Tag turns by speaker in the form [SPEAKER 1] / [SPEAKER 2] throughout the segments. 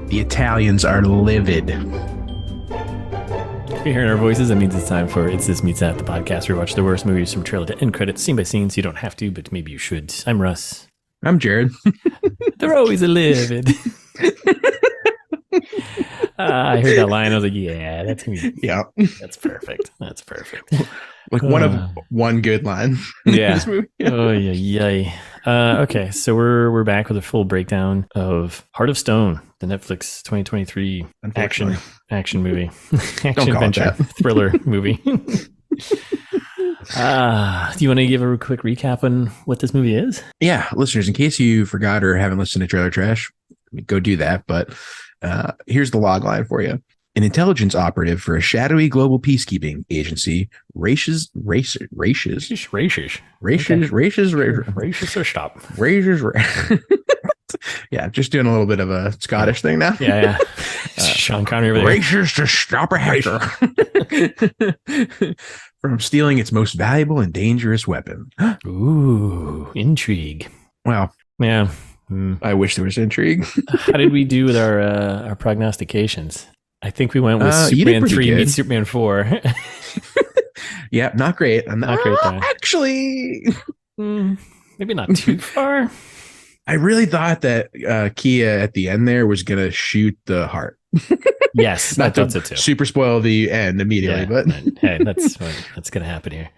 [SPEAKER 1] The Italians are livid.
[SPEAKER 2] If you're hearing our voices, that means it's time for It's This Meets That, the podcast where we watch the worst movies from trailer to end credits, scene by scene, so you don't have to, but maybe you should. I'm Russ.
[SPEAKER 1] I'm Jared.
[SPEAKER 2] They're always a livid. I heard that line. I was like, yeah, that's me.
[SPEAKER 1] Yeah.
[SPEAKER 2] That's perfect. That's perfect.
[SPEAKER 1] Like one good line.
[SPEAKER 2] Yeah.
[SPEAKER 1] This movie. Yeah.
[SPEAKER 2] Oh, yeah. Okay, so we're back with a full breakdown of Heart of Stone, the Netflix 2023 action movie. Action adventure thriller movie. Do you want to give a quick recap on what this movie is?
[SPEAKER 1] Yeah, listeners, in case you forgot or haven't listened to Trailer Trash, go do that. But here's the log line for you. An intelligence operative for a shadowy global peacekeeping agency races or stop. Yeah, just doing a little bit of a Scottish thing now.
[SPEAKER 2] Yeah. Sean Connery over there.
[SPEAKER 1] Races to stop a hacker from stealing its most valuable and dangerous weapon.
[SPEAKER 2] Ooh, intrigue.
[SPEAKER 1] Well,
[SPEAKER 2] yeah.
[SPEAKER 1] I wish there was intrigue.
[SPEAKER 2] How did we do with our prognostications? I think we went with Superman 3 meets Superman 4.
[SPEAKER 1] Yeah, not great.
[SPEAKER 2] Not great there.
[SPEAKER 1] Actually,
[SPEAKER 2] maybe not too far.
[SPEAKER 1] I really thought that Kia at the end there was going to shoot the heart.
[SPEAKER 2] Yes,
[SPEAKER 1] not
[SPEAKER 2] I thought so too.
[SPEAKER 1] Super spoil the end immediately, but
[SPEAKER 2] hey, that's going to happen here.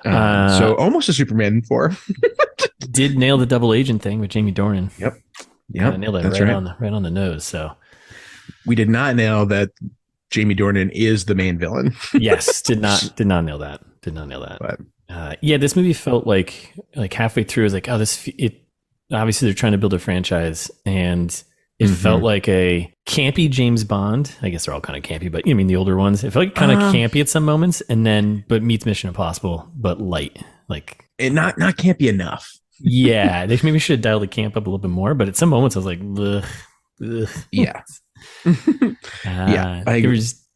[SPEAKER 1] So almost a Superman 4.
[SPEAKER 2] Did nail the double agent thing with Jamie Dornan.
[SPEAKER 1] Yep.
[SPEAKER 2] Nailed it right on the nose. So
[SPEAKER 1] we did not nail that Jamie Dornan is the main villain.
[SPEAKER 2] Yes, did not nail that. But, this movie felt like halfway through, I was like, oh, obviously they're trying to build a franchise, and it felt like a campy James Bond. I guess they're all kind of campy, but you mean the older ones. It felt like kind of campy at some moments, and but meets Mission Impossible, but light, like
[SPEAKER 1] and not campy enough.
[SPEAKER 2] Yeah, they maybe should have dialed the camp up a little bit more. But at some moments, I was like, ugh.
[SPEAKER 1] Yeah.
[SPEAKER 2] It was,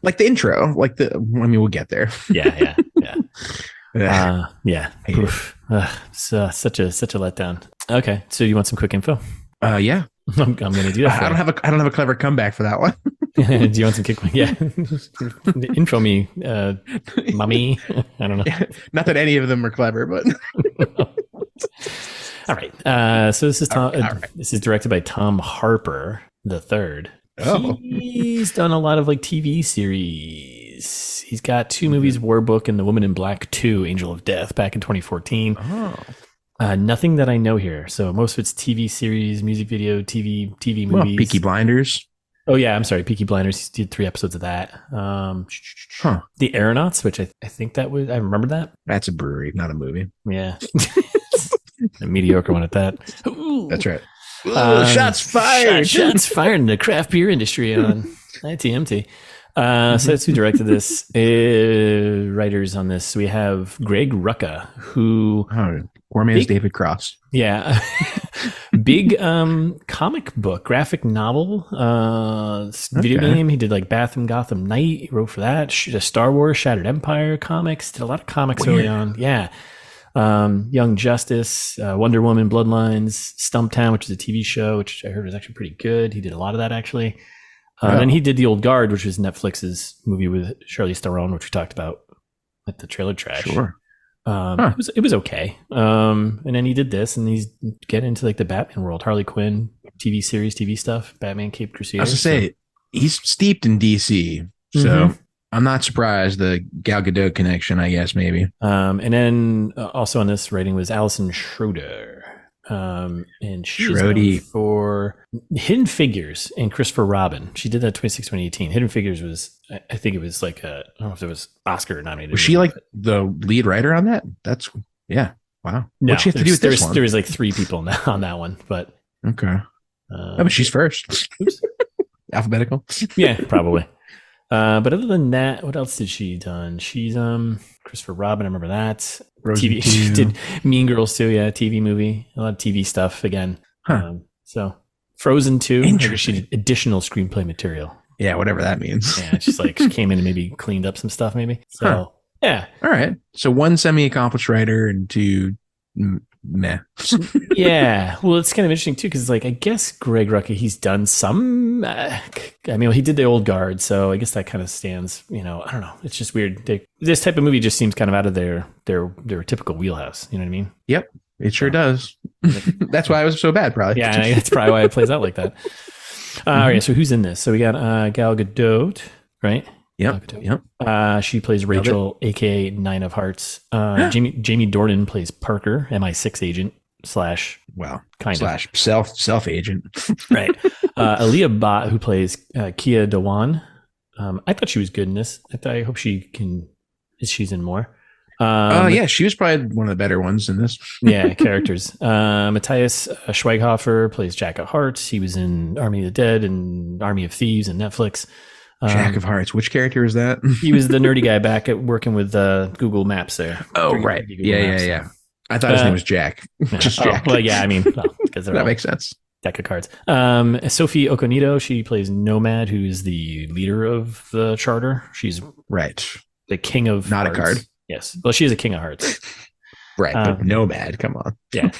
[SPEAKER 1] like the intro, we'll get there.
[SPEAKER 2] Yeah. So such a letdown. Okay, so you want some quick info?
[SPEAKER 1] Yeah.
[SPEAKER 2] I'm gonna do that.
[SPEAKER 1] I don't have a clever comeback for that one.
[SPEAKER 2] Do you want some kick? Yeah. Intro me, mommy. I don't know.
[SPEAKER 1] Yeah, not that any of them are clever, but.
[SPEAKER 2] All right. So this is Tom. This is directed by Tom Harper III.
[SPEAKER 1] Oh.
[SPEAKER 2] He's done a lot of TV series. He's got 2 movies: War Book and The Woman in Black 2: Angel of Death, back in 2014.
[SPEAKER 1] Oh.
[SPEAKER 2] Nothing that I know here. So most of it's TV series, music video, TV movies.
[SPEAKER 1] Well, Peaky Blinders.
[SPEAKER 2] Oh yeah, I'm sorry, Peaky Blinders. He did 3 episodes of that. The Aeronauts, which I think that was. I remember that.
[SPEAKER 1] That's a brewery, not a movie.
[SPEAKER 2] Yeah. A mediocre one at that.
[SPEAKER 1] Ooh. That's right. Ooh, shots fired.
[SPEAKER 2] Shots fired in the craft beer industry on ITMT. So that's who directed this. Writers on this. We have Greg Rucka, who...
[SPEAKER 1] poor man's David Cross.
[SPEAKER 2] Yeah. Big comic book, graphic novel, video game. He did Bath and Gotham Knight. He wrote for that. Star Wars, Shattered Empire comics. Did a lot of comics early on. Yeah. Young Justice, Wonder Woman, Bloodlines, Stumptown, which is a TV show, which I heard was actually pretty good. He did a lot of that, actually. Then he did The Old Guard, which was Netflix's movie with Charlize Theron, which we talked about at the Trailer Trash.
[SPEAKER 1] Sure.
[SPEAKER 2] It was okay. And then he did this, and he's getting into the Batman world, Harley Quinn, TV series, TV stuff, Batman Caped Crusader.
[SPEAKER 1] I was to say, he's steeped in DC, so I'm not surprised. The Gal Gadot connection, I guess, maybe.
[SPEAKER 2] And then also on this writing was Alison Schroeder. And she's known for Hidden Figures and Christopher Robin. She did that 2018. Hidden Figures was, I think it was I don't know if it was Oscar nominated.
[SPEAKER 1] Was she the lead writer on that? That's, yeah. Wow.
[SPEAKER 2] No,
[SPEAKER 1] what she have to do with this one?
[SPEAKER 2] There was 3 people on that one, but.
[SPEAKER 1] Okay. But she's first. Alphabetical?
[SPEAKER 2] Yeah, probably. But other than that, what else did she done? She's Christopher Robin, I remember that. TV. She did Mean Girls too, yeah, TV movie. A lot of TV stuff again. So Frozen 2, maybe she did additional screenplay material.
[SPEAKER 1] Yeah, whatever that means.
[SPEAKER 2] Yeah, it's just she came in and maybe cleaned up some stuff, maybe. So yeah.
[SPEAKER 1] All right. So 1 semi-accomplished writer and 2 meh.
[SPEAKER 2] Yeah, well, it's kind of interesting too because, like, I guess Greg Rucka, he's done some. He did the Old Guard, so I guess that kind of stands. I don't know. It's just weird. This type of movie just seems kind of out of their typical wheelhouse. You know what I mean?
[SPEAKER 1] Yep, it sure does. That's why it was so bad, probably.
[SPEAKER 2] Yeah, that's probably why it plays out like that. All right, so who's in this? So we got Gal Gadot, right?
[SPEAKER 1] Yep.
[SPEAKER 2] She plays Rachel, aka Nine of Hearts. Jamie Dornan plays Parker, MI6 agent slash self agent. Right. Alia Bhatt, who plays Kia Dewan. I thought she was good in this. I hope she's in more.
[SPEAKER 1] Yeah, she was probably one of the better ones in this.
[SPEAKER 2] Yeah, characters. Matthias Schweighofer plays Jack of Hearts. He was in Army of the Dead and Army of Thieves and Netflix.
[SPEAKER 1] Jack of Hearts. Which character is that?
[SPEAKER 2] He was the nerdy guy back at working with Google Maps there.
[SPEAKER 1] Oh, right. Yeah. I thought his name was Jack. Just Jack.
[SPEAKER 2] Well, yeah, because
[SPEAKER 1] that makes sense.
[SPEAKER 2] Deck of cards. Sophie Okonedo, she plays Nomad, who's the leader of the charter. She's the king of
[SPEAKER 1] not
[SPEAKER 2] hearts.
[SPEAKER 1] A card.
[SPEAKER 2] Yes. Well, she is a king of hearts.
[SPEAKER 1] Right. But Nomad, come on.
[SPEAKER 2] Yeah.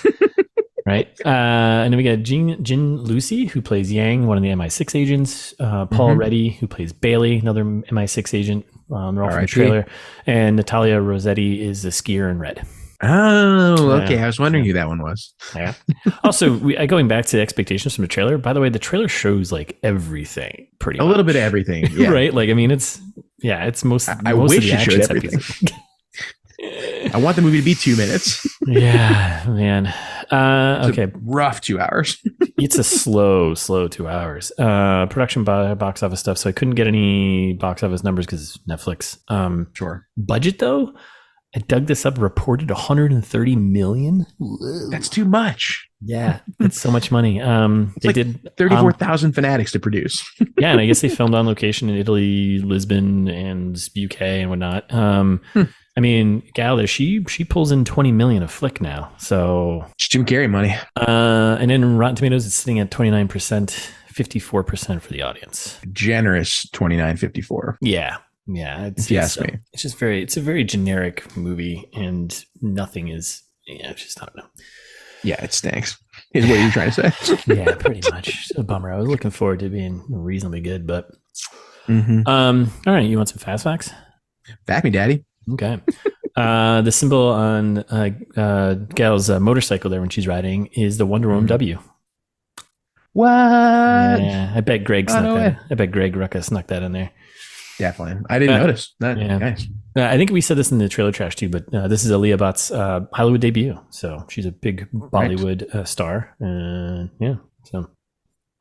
[SPEAKER 2] Right. And then we got Jing Lusi, who plays Yang, one of the MI6 agents. Paul Reddy, who plays Bailey, another MI6 agent. They're all from the trailer. And Natalia Rossetti is the skier in red.
[SPEAKER 1] Oh, okay. I was wondering who that one was.
[SPEAKER 2] Yeah. Also, going back to expectations from the trailer, by the way, the trailer shows like everything pretty much.
[SPEAKER 1] A little bit of everything. Yeah.
[SPEAKER 2] Right? Like, it's most
[SPEAKER 1] I
[SPEAKER 2] most
[SPEAKER 1] wish
[SPEAKER 2] of the
[SPEAKER 1] it showed
[SPEAKER 2] action
[SPEAKER 1] everything. I want the movie to be 2 minutes.
[SPEAKER 2] Yeah, man. Okay.
[SPEAKER 1] Rough 2 hours.
[SPEAKER 2] It's a slow 2 hours. Production box office stuff. So I couldn't get any box office numbers because Netflix.
[SPEAKER 1] Sure.
[SPEAKER 2] Budget though, I dug this up. Reported 130 million.
[SPEAKER 1] That's too much.
[SPEAKER 2] Yeah, it's so much money. They did
[SPEAKER 1] 34,000 fanatics to produce.
[SPEAKER 2] Yeah, and I guess they filmed on location in Italy, Lisbon, and UK and whatnot. Gal there, she pulls in 20 million a flick now. So
[SPEAKER 1] it's Jim Carrey money.
[SPEAKER 2] And then Rotten Tomatoes, it's sitting at 29%, 54% for the audience.
[SPEAKER 1] Generous 29.54.
[SPEAKER 2] Yeah.
[SPEAKER 1] If you ask me.
[SPEAKER 2] It's a very generic movie, and nothing is. Yeah, it's just, I don't know.
[SPEAKER 1] Yeah, it stinks. Is what you're trying to say.
[SPEAKER 2] Yeah, pretty much. It's a bummer. I was looking forward to being reasonably good, but. All right, you want some fast facts?
[SPEAKER 1] Back me, daddy.
[SPEAKER 2] Okay. The symbol on Gal's motorcycle there when she's riding is the Wonder Woman W.
[SPEAKER 1] What?
[SPEAKER 2] Yeah, I bet Greg snuck that. I bet Greg Rucka snuck that in there.
[SPEAKER 1] Definitely. I didn't notice. Nice.
[SPEAKER 2] I think we said this in the trailer trash too, but this is Alia Bhatt's Hollywood debut. So she's a big Bollywood star. So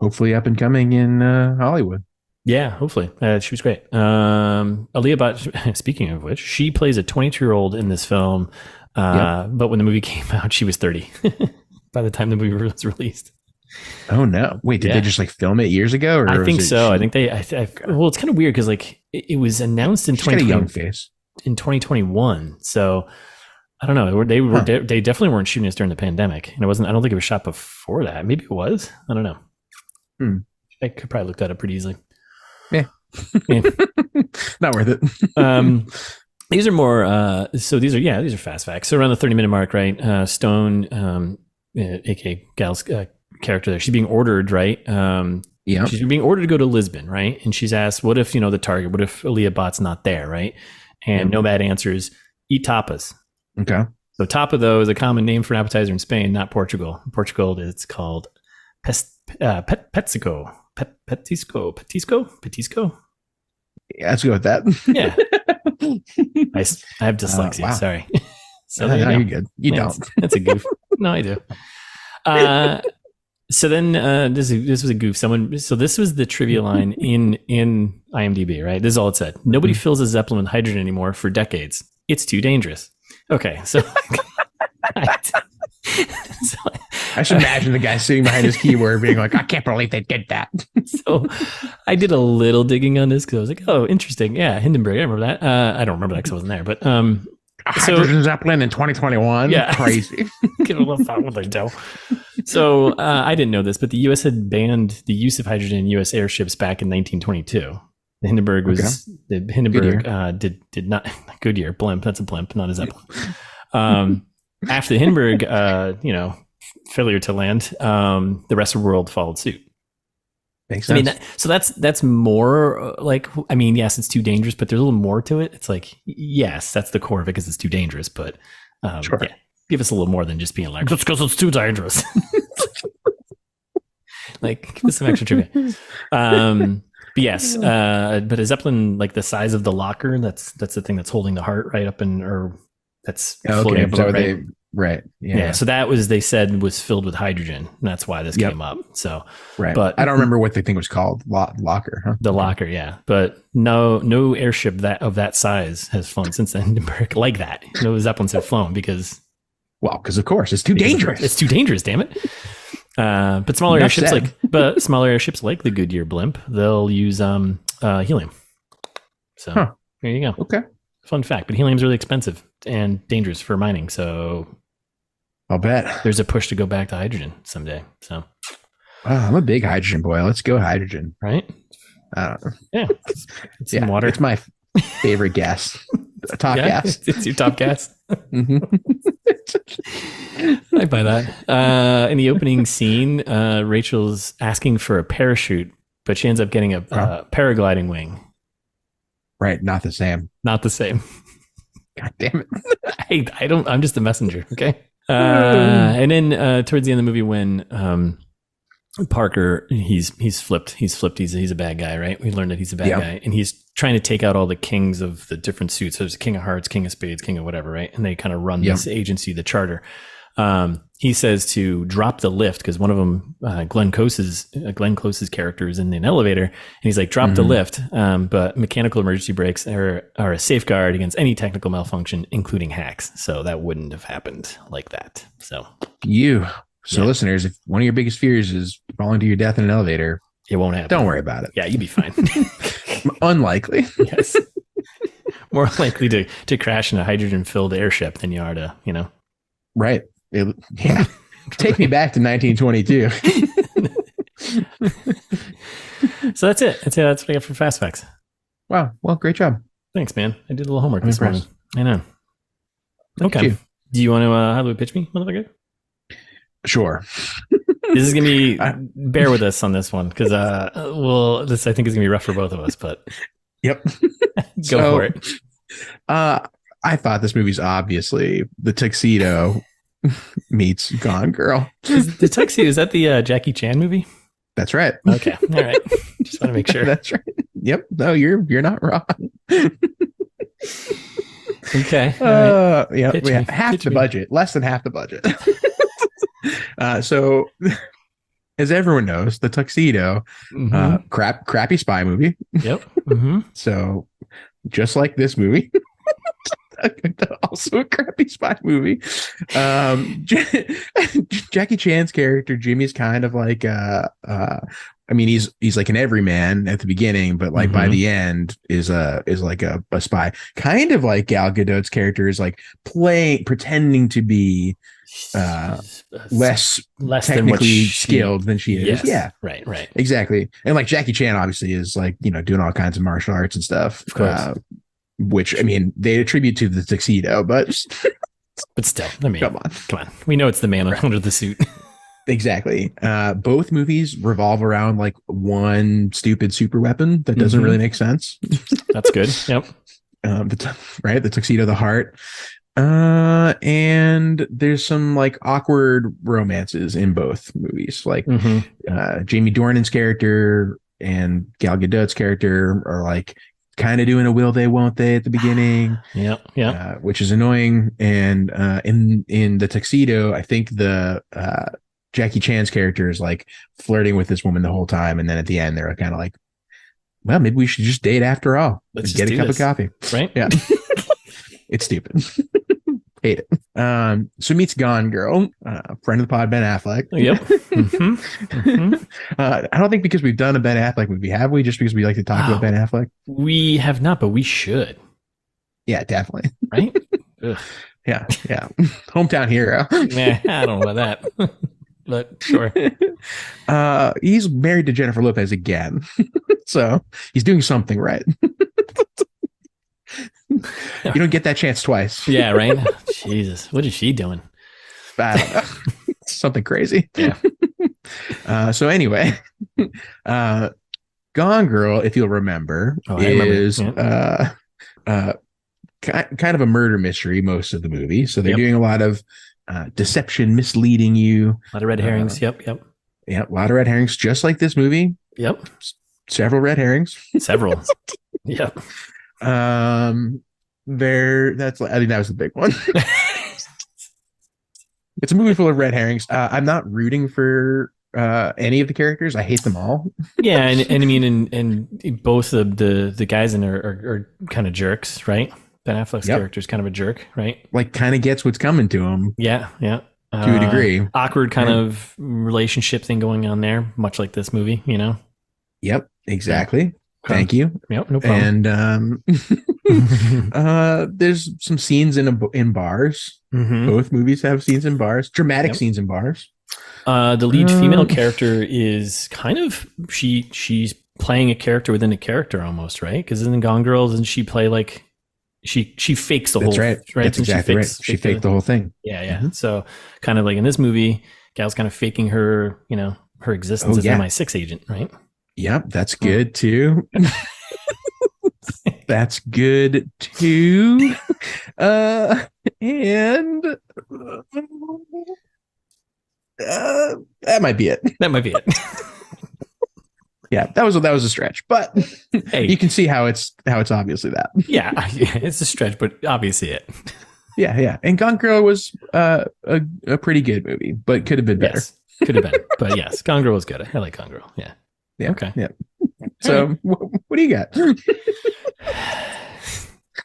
[SPEAKER 1] hopefully up and coming in Hollywood.
[SPEAKER 2] Yeah, hopefully. She was great. Alia Bhatt, speaking of which, she plays a 22-year-old in this film. But when the movie came out, she was 30 by the time the movie was released.
[SPEAKER 1] Oh no! Wait, did they just film it years ago? Or
[SPEAKER 2] I think so. I think they. Well, it's kind of weird because it was announced in 2020,
[SPEAKER 1] young face
[SPEAKER 2] in 2021. So I don't know. They definitely weren't shooting this during the pandemic, and it wasn't. I don't think it was shot before that. Maybe it was. I don't know. I could probably look that up pretty easily.
[SPEAKER 1] Yeah. Not worth it.
[SPEAKER 2] These are more. So these are fast facts. So around the 30-minute mark, right? Stone, aka Gal's character there, she's being ordered, right? She's being ordered to go to Lisbon, right? And she's asked, what if, the target, what if Alia Bhatt's not there, right? And Nomad answers, eat tapas.
[SPEAKER 1] Okay.
[SPEAKER 2] So tapa, though, is a common name for an appetizer in Spain, not Portugal. In Portugal, it's called petisco. Petisco?
[SPEAKER 1] Yeah, let's go with that.
[SPEAKER 2] Yeah. I have dyslexia,
[SPEAKER 1] wow.
[SPEAKER 2] Sorry. So
[SPEAKER 1] no, you're good. You don't.
[SPEAKER 2] That's a goof. No, I do. So then this was a goof. So this was the trivia line in IMDb, right? This is all it said. Nobody fills a Zeppelin with hydrogen anymore for decades. It's too dangerous. Okay, so
[SPEAKER 1] I should imagine the guy sitting behind his keyboard being like, I can't believe they did that.
[SPEAKER 2] So I did a little digging on this because I was like, oh, interesting. Yeah, Hindenburg. I remember that. I don't remember that because I wasn't there, but
[SPEAKER 1] hydrogen Zeppelin in 2021.
[SPEAKER 2] Yeah.
[SPEAKER 1] Crazy.
[SPEAKER 2] Get a little thought what they do. So I didn't know this, but the U.S. had banned the use of hydrogen in U.S. airships back in 1922. The Hindenburg was did not Goodyear blimp. That's a blimp, not a Zeppelin. After the Hindenburg, failure to land, the rest of the world followed suit.
[SPEAKER 1] Makes sense.
[SPEAKER 2] I mean, that's more like, I mean, yes, it's too dangerous, but there's a little more to it. It's like, yes, that's the core of it because it's too dangerous, but
[SPEAKER 1] Sure.
[SPEAKER 2] yeah, give us a little more than just being like, just because it's too dangerous. Like, give us some extra trivia. But yes, but a Zeppelin, like the size of the locker, that's the thing that's holding the heart right up that's floating up.
[SPEAKER 1] Right.
[SPEAKER 2] Yeah. So that was, they said, was filled with hydrogen. And that's why this came up. So,
[SPEAKER 1] right.
[SPEAKER 2] But
[SPEAKER 1] I don't remember what the thing was called. Locker, huh?
[SPEAKER 2] The locker, yeah. But no airship of that size has flown since the Hindenburg like that. No Zeppelins have flown because
[SPEAKER 1] of course it's too dangerous.
[SPEAKER 2] It's too dangerous, damn it. But smaller airships like the Goodyear blimp, they'll use helium. So there you go.
[SPEAKER 1] Okay.
[SPEAKER 2] Fun fact, but helium's really expensive and dangerous for mining. So
[SPEAKER 1] I'll bet
[SPEAKER 2] there's a push to go back to hydrogen someday. So
[SPEAKER 1] I'm a big hydrogen boy. Let's go hydrogen.
[SPEAKER 2] Right?
[SPEAKER 1] I don't know.
[SPEAKER 2] Yeah. It's in water.
[SPEAKER 1] It's my favorite gas. Top gas.
[SPEAKER 2] It's your top gas.
[SPEAKER 1] Mm-hmm.
[SPEAKER 2] I buy that. In the opening scene, Rachel's asking for a parachute, but she ends up getting a paragliding wing.
[SPEAKER 1] Right. Not the same.
[SPEAKER 2] Not the same.
[SPEAKER 1] God damn it.
[SPEAKER 2] I'm just a messenger. Okay. And then towards the end of the movie, when Parker, he's flipped. He's a bad guy, right? We learned that he's a bad guy, and he's trying to take out all the kings of the different suits. So there's a King of Hearts, King of Spades, King of whatever, right? And they kind of run this agency, the Charter. He says to drop the lift because one of them, Glenn Close's character is in an elevator, and he's like, drop the lift. But mechanical emergency brakes are a safeguard against any technical malfunction, including hacks. So that wouldn't have happened like that. So
[SPEAKER 1] listeners, if one of your biggest fears is falling to your death in an elevator,
[SPEAKER 2] it won't happen.
[SPEAKER 1] Don't worry about it.
[SPEAKER 2] Yeah, you'd be fine.
[SPEAKER 1] Unlikely.
[SPEAKER 2] Yes. More likely to crash in a hydrogen-filled airship than you are to,
[SPEAKER 1] Right. Take me back to 1922.
[SPEAKER 2] So that's it. That's what I got for Fast Facts.
[SPEAKER 1] Wow. Well, great job.
[SPEAKER 2] Thanks, man. I did a little homework this morning. I know.
[SPEAKER 1] Look
[SPEAKER 2] okay. Do you want to how do we pitch me, motherfucker?
[SPEAKER 1] Sure.
[SPEAKER 2] This is gonna be. Bear with us on this one because this I think is gonna be rough for both of us. But
[SPEAKER 1] yep.
[SPEAKER 2] Go for it.
[SPEAKER 1] I thought this movie's obviously The Tuxedo meets Gone Girl.
[SPEAKER 2] The Tuxedo, is that the Jackie Chan movie?
[SPEAKER 1] That's right.
[SPEAKER 2] Okay. All right. Just want to make sure.
[SPEAKER 1] That's right. Yep. No, you're not wrong.
[SPEAKER 2] Okay. Right.
[SPEAKER 1] Yeah. We have half the budget, less than half the budget. So as everyone knows, The Tuxedo, crappy spy movie.
[SPEAKER 2] Yep. Mm-hmm.
[SPEAKER 1] So just like this movie, also a crappy spy movie. Jackie Chan's character Jimmy's kind of like he's like an everyman at the beginning, but like by the end is like a spy, kind of like Gal Gadot's character is like pretending to be less technically skilled than she is.
[SPEAKER 2] Yes.
[SPEAKER 1] Yeah,
[SPEAKER 2] right,
[SPEAKER 1] exactly. And like Jackie Chan obviously is like doing all kinds of martial arts and stuff,
[SPEAKER 2] of course.
[SPEAKER 1] Which I mean they attribute to The Tuxedo, but
[SPEAKER 2] still, I mean,
[SPEAKER 1] come on,
[SPEAKER 2] we know it's the man under the suit.
[SPEAKER 1] Exactly. Both movies revolve around like one stupid super weapon that doesn't really make sense.
[SPEAKER 2] That's good. Yep.
[SPEAKER 1] The Tuxedo, the Heart. And there's some like awkward romances in both movies. Like Jamie Dornan's character and Gal Gadot's character are like kind of doing a will they won't they at the beginning.
[SPEAKER 2] Yeah.
[SPEAKER 1] Which is annoying. And in The Tuxedo, I think the Jackie Chan's character is like flirting with this woman the whole time, and then at the end they're kind of like, well, maybe we should just date after all.
[SPEAKER 2] Let's
[SPEAKER 1] get a cup of coffee.
[SPEAKER 2] Right?
[SPEAKER 1] Yeah. It's stupid. Hate it. So meets Gone Girl, friend of the pod, Ben Affleck.
[SPEAKER 2] Yep.
[SPEAKER 1] I don't think because we've done a Ben Affleck movie, have we? Just because we like to talk about Ben Affleck?
[SPEAKER 2] We have not, but we should.
[SPEAKER 1] Yeah, definitely.
[SPEAKER 2] Right?
[SPEAKER 1] Yeah. Hometown hero.
[SPEAKER 2] I don't know about that. But sure.
[SPEAKER 1] He's married to Jennifer Lopez again. So he's doing something right. You don't get that chance twice.
[SPEAKER 2] Yeah, right. Jesus, what is she doing?
[SPEAKER 1] I don't know. Something crazy.
[SPEAKER 2] Yeah.
[SPEAKER 1] So anyway, Gone Girl, if you'll remember, is kind of a murder mystery most of the movie. So they're doing a lot of deception, misleading you.
[SPEAKER 2] A lot of red herrings. Yep.
[SPEAKER 1] Yeah, a lot of red herrings, just like this movie.
[SPEAKER 2] Yep.
[SPEAKER 1] Several red herrings.
[SPEAKER 2] Several. Yep.
[SPEAKER 1] I think that was the big one. It's a movie full of red herrings. I'm not rooting for any of the characters. I hate them all.
[SPEAKER 2] Yeah, and I mean, and both of the guys in there are kind of jerks, right? Ben Affleck's character is kind of a jerk, right?
[SPEAKER 1] Like, kind of gets what's coming to him.
[SPEAKER 2] Yeah.
[SPEAKER 1] To a degree.
[SPEAKER 2] Awkward kind of relationship thing going on there, much like this movie, you know?
[SPEAKER 1] Yep, exactly. Thank you.
[SPEAKER 2] Yep, no problem.
[SPEAKER 1] And there's some scenes in bars.
[SPEAKER 2] Mm-hmm.
[SPEAKER 1] Both movies have scenes in bars, dramatic scenes in bars.
[SPEAKER 2] The lead female character is kind of she's playing a character within a character almost, right? Because in Gone Girl, doesn't she play like she fakes the
[SPEAKER 1] That's
[SPEAKER 2] whole
[SPEAKER 1] right. That's exactly right. She faked the whole thing.
[SPEAKER 2] Yeah. Mm-hmm. So kind of like in this movie, Gal's kind of faking her, you know, her existence as an MI6 agent, right?
[SPEAKER 1] Yep, that's good too. That's good too. And that might be it.
[SPEAKER 2] That might be it.
[SPEAKER 1] Yeah, that was a stretch, but
[SPEAKER 2] hey,
[SPEAKER 1] you can see how it's obviously that.
[SPEAKER 2] Yeah, it's a stretch, but obviously it.
[SPEAKER 1] Yeah. And Gone Girl was a pretty good movie, but could have been better.
[SPEAKER 2] Yes, could have been, but yes, Gone Girl was good. I like Gone Girl. Yeah. Okay.
[SPEAKER 1] Yeah. So what do you got?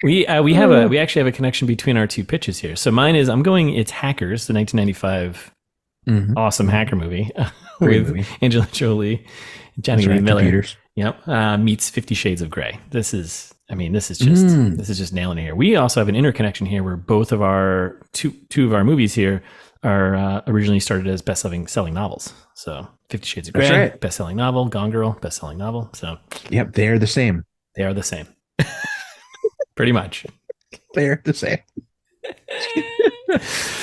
[SPEAKER 2] We actually have a connection between our two pitches here. So mine is it's Hackers, the 1995 awesome hacker movie with Angelina Jolie, Johnny Lee Miller.
[SPEAKER 1] Computers.
[SPEAKER 2] Yep. Meets 50 Shades of Grey. This is just nailing it here. We also have an interconnection here where both of our two of our movies here are originally started as best-selling novels. So 50 Shades of Grey, right. Best-selling novel. Gone Girl, best-selling novel. So
[SPEAKER 1] yep, they're the same.
[SPEAKER 2] They are the same. Pretty much.
[SPEAKER 1] They're the same.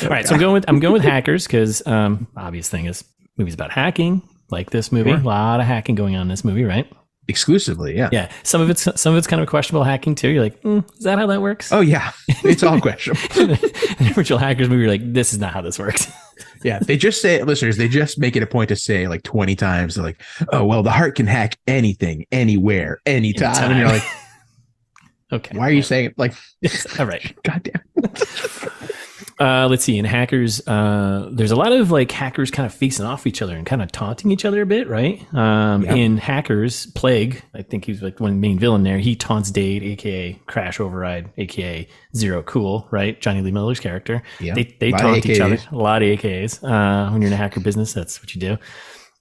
[SPEAKER 2] All right, so I'm going with Hackers because obvious thing is movies about hacking, like this movie. Sure. A lot of hacking going on in this movie, right?
[SPEAKER 1] Exclusively, yeah.
[SPEAKER 2] Yeah. Some of it's kind of questionable hacking too. You're like, is that how that works?
[SPEAKER 1] Oh yeah, it's all questionable.
[SPEAKER 2] The original Hackers movie, you're like, this is not how this works.
[SPEAKER 1] Yeah, they just say, listeners, they just make it a point to say like 20 times, they're like, oh well, the heart can hack anything, anywhere, anytime. And you're like,
[SPEAKER 2] okay,
[SPEAKER 1] why are you saying it? Like,
[SPEAKER 2] all right,
[SPEAKER 1] goddamn.
[SPEAKER 2] Let's see. In Hackers, there's a lot of like hackers kind of facing off each other and kind of taunting each other a bit, right? In Hackers, Plague, I think he's like one main villain there. He taunts Dade, aka Crash Override, aka Zero Cool, right? Johnny Lee Miller's character. Yep. They taunt each other. A lot of AKAs. When you're in a hacker business, that's what you do. Yep.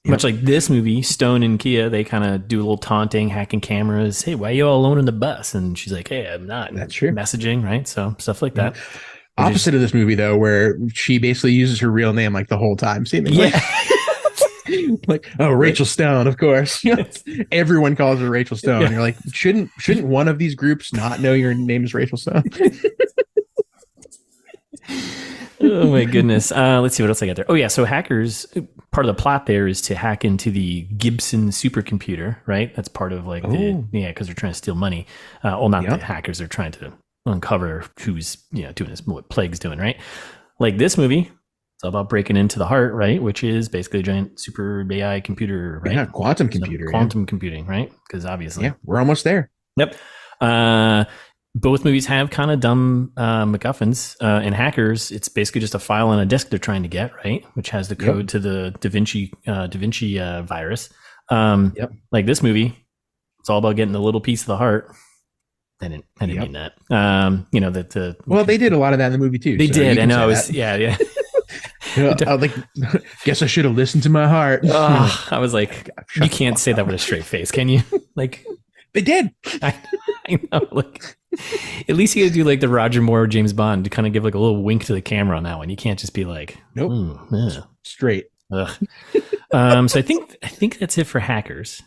[SPEAKER 2] Much like this movie, Stone and Kia, they kind of do a little taunting, hacking cameras. Hey, why are you all alone in the bus? And she's like, hey, I'm not.
[SPEAKER 1] That's true.
[SPEAKER 2] Messaging, right? So stuff like that.
[SPEAKER 1] Opposite of this movie, though, where she basically uses her real name like the whole time, seemingly. Yeah. Like, oh, Rachel Stone, of course. Everyone calls her Rachel Stone. Yeah. You're like, shouldn't one of these groups not know your name is Rachel Stone?
[SPEAKER 2] Oh my goodness. Let's see what else I got there. Oh yeah, so Hackers, part of the plot there is to hack into the Gibson supercomputer, right? That's part of like because they're trying to steal money. The hackers are trying to uncover who's doing this, what Plague's doing, right? Like this movie, it's all about breaking into the heart, right? Which is basically a giant super AI computer, right?
[SPEAKER 1] Yeah, quantum computer.
[SPEAKER 2] Quantum computing, right? Because obviously,
[SPEAKER 1] we're almost there.
[SPEAKER 2] Yep. Both movies have kind of dumb MacGuffins. In Hackers, it's basically just a file on a disk they're trying to get, right? Which has the code to the Da Vinci virus. Like this movie, it's all about getting the little piece of the heart. I didn't mean that.
[SPEAKER 1] They did a lot of that in the movie too.
[SPEAKER 2] They did. I know. Yeah.
[SPEAKER 1] I was like, guess I should have listened to my heart.
[SPEAKER 2] I was like, you can't say that with a straight face, can you? Like,
[SPEAKER 1] they did.
[SPEAKER 2] I know. Like, at least you got to do like the Roger Moore James Bond to kind of give like a little wink to the camera on that one. You can't just be like,
[SPEAKER 1] nope, straight.
[SPEAKER 2] So I think that's it for Hackers.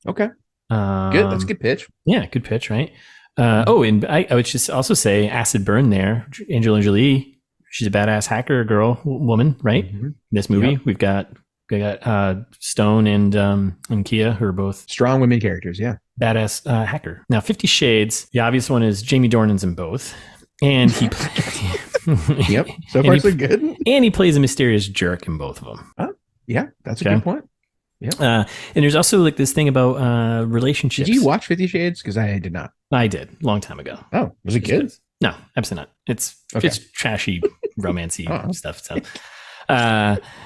[SPEAKER 1] Okay. Good. That's a good pitch.
[SPEAKER 2] Yeah, good pitch, right? And I would just also say Acid Burn there. Angelina Jolie, She's a badass hacker woman, right? In this movie, we got Stone and Kia, who are both
[SPEAKER 1] strong women characters. Yeah,
[SPEAKER 2] badass hacker. Now, 50 Shades. The obvious one is Jamie Dornan's in both, and he.
[SPEAKER 1] Yep. So far, so good.
[SPEAKER 2] And he plays a mysterious jerk in both of them.
[SPEAKER 1] Oh, yeah, that's a good point. Yeah.
[SPEAKER 2] And there's also like this thing about relationships.
[SPEAKER 1] Did you watch 50 Shades? Because I did not.
[SPEAKER 2] I did, long time ago.
[SPEAKER 1] Oh, was it good?
[SPEAKER 2] No, absolutely not. It's trashy, romancy stuff.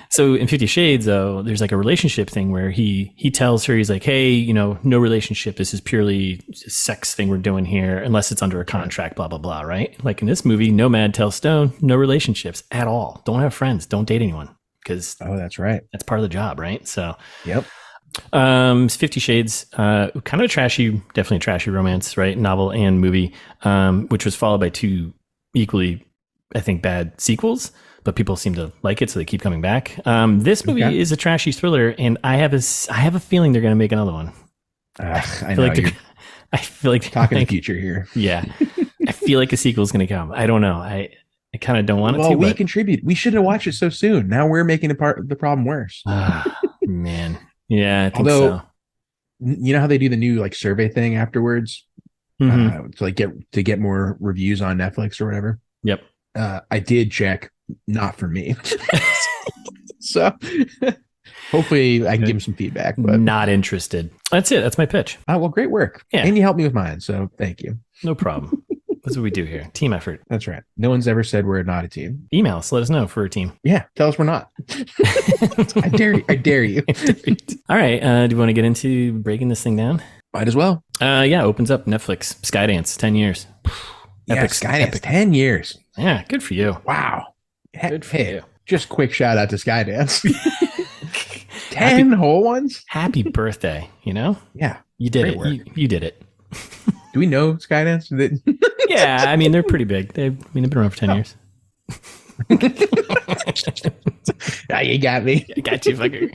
[SPEAKER 2] So in 50 Shades, though, there's like a relationship thing where he tells her, he's like, hey, no relationship. This is purely a sex thing we're doing here, unless it's under a contract, blah, blah, blah, right? Like in this movie, Nomad tells Stone, no relationships at all. Don't have friends. Don't date anyone. Because
[SPEAKER 1] that's right.
[SPEAKER 2] That's part of the job, right? So,
[SPEAKER 1] yep.
[SPEAKER 2] 50 Shades, kind of definitely a trashy romance, right? Novel and movie, which was followed by two equally, I think, bad sequels, but people seem to like it, so they keep coming back. This movie is a trashy thriller, and I have a feeling they're going to make another one.
[SPEAKER 1] I feel like talking the future here.
[SPEAKER 2] Yeah, I feel like a sequel is going to come. I don't know. I kind of don't want it to.
[SPEAKER 1] Well, we contribute. We shouldn't have watched it so soon. Now we're making the problem worse.
[SPEAKER 2] Man. Yeah, I think so.
[SPEAKER 1] You know how they do the new like survey thing afterwards to get more reviews on Netflix or whatever?
[SPEAKER 2] Yep.
[SPEAKER 1] I did check, not for me. So hopefully I can give him some feedback. But
[SPEAKER 2] not interested. That's it. That's my pitch.
[SPEAKER 1] Oh, well, great work. Yeah. And you helped me with mine, so thank you.
[SPEAKER 2] No problem. That's what we do here. Team effort.
[SPEAKER 1] That's right. No one's ever said we're not a team.
[SPEAKER 2] Email us. Let us know if we're a team.
[SPEAKER 1] Yeah. Tell us we're not. I dare you.
[SPEAKER 2] All right. Do you want to get into breaking this thing down?
[SPEAKER 1] Might as well.
[SPEAKER 2] Yeah. Opens up Netflix. Skydance. 10 years.
[SPEAKER 1] Epic. Skydance. 10 years.
[SPEAKER 2] Yeah. Good for you.
[SPEAKER 1] Wow.
[SPEAKER 2] Good for you.
[SPEAKER 1] Just quick shout out to Skydance. 10 whole ones.
[SPEAKER 2] Happy birthday.
[SPEAKER 1] Yeah.
[SPEAKER 2] You did it. You did it.
[SPEAKER 1] Do we know Skydance?
[SPEAKER 2] Yeah, I mean, they're pretty big. They've been around for 10 years.
[SPEAKER 1] You got me.
[SPEAKER 2] I got you, fucker.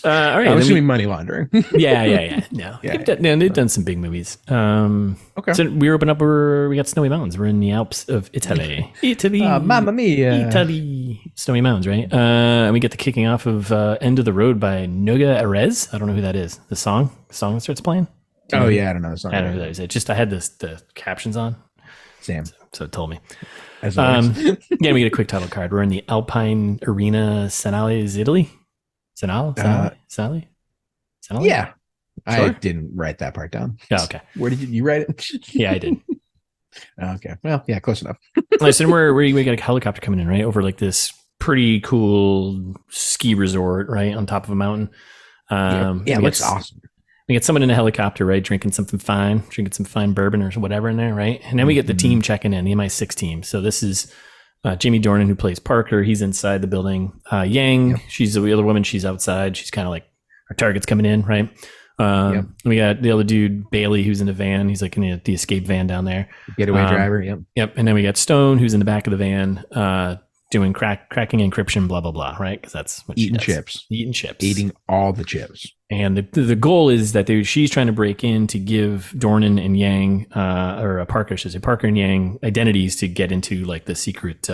[SPEAKER 2] All right.
[SPEAKER 1] I'm assuming money laundering.
[SPEAKER 2] Yeah. No. They've done some big movies.
[SPEAKER 1] Okay.
[SPEAKER 2] So we open up where we got snowy mountains. We're in the Alps of Italy.
[SPEAKER 1] Mamma mia.
[SPEAKER 2] Italy. Snowy mountains, right? And we get the kicking off of End of the Road by Noga Erez. I don't know who that is. The song that starts playing.
[SPEAKER 1] Oh yeah, I don't know.
[SPEAKER 2] I don't know who that is. I had the captions on.
[SPEAKER 1] Same.
[SPEAKER 2] So it told me.
[SPEAKER 1] As always.
[SPEAKER 2] Yeah, we get a quick title card. We're in the Alpine Arena, Senales, Italy. Senale?
[SPEAKER 1] Yeah. Sure? I
[SPEAKER 2] Sure?
[SPEAKER 1] didn't write that part down.
[SPEAKER 2] Oh, okay.
[SPEAKER 1] Where did you write it?
[SPEAKER 2] Yeah, I did.
[SPEAKER 1] Okay. Well, yeah, close enough.
[SPEAKER 2] Listen, we got a helicopter coming in, right? Over like this pretty cool ski resort, right? On top of a mountain.
[SPEAKER 1] It looks awesome.
[SPEAKER 2] We get someone in a helicopter, right? Drinking some fine bourbon or whatever in there, right? And then we get the team checking in, the MI6 team. So this is Jamie Dornan, who plays Parker. He's inside the building. Yang, she's the other woman. She's outside. She's kind of like our target's coming in, right? We got the other dude, Bailey, who's in the van. He's like in the escape van down there.
[SPEAKER 1] Getaway driver,
[SPEAKER 2] Yep. And then we got Stone, who's in the back of the van, doing cracking encryption, blah, blah, blah, right? Because that's what
[SPEAKER 1] eating
[SPEAKER 2] she does.
[SPEAKER 1] Chips.
[SPEAKER 2] Eating chips.
[SPEAKER 1] Eating all the chips.
[SPEAKER 2] And the goal is that she's trying to break in to give Dornan and Yang, or Parker, I should say, Parker and Yang identities to get into like the secret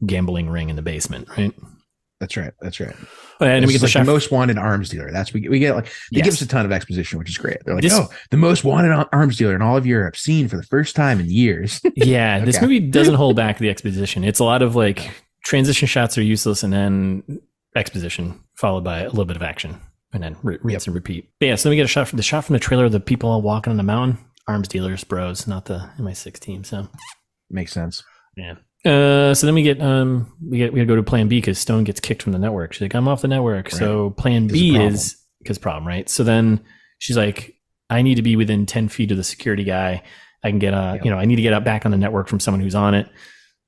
[SPEAKER 2] gambling ring in the basement, right?
[SPEAKER 1] That's right.
[SPEAKER 2] And we get
[SPEAKER 1] the most wanted arms dealer. We get like they give us a ton of exposition, which is great. They're like, the most wanted arms dealer in all of Europe, seen for the first time in years.
[SPEAKER 2] Yeah, okay. This movie doesn't hold back the exposition. It's a lot of like transition shots are useless, and then exposition followed by a little bit of action, and then rinse and repeat. But yeah, so then we get the shot from the trailer of the people all walking on the mountain. Arms dealers, bros, not the MI6 team. So
[SPEAKER 1] makes sense.
[SPEAKER 2] Yeah. So then we go to plan B because Stone gets kicked from the network. She's like, I'm off the network. Right. So plan B is because problem, right? So then she's like, I need to be within 10 feet of the security guy. I can get I need to get back on the network from someone who's on it.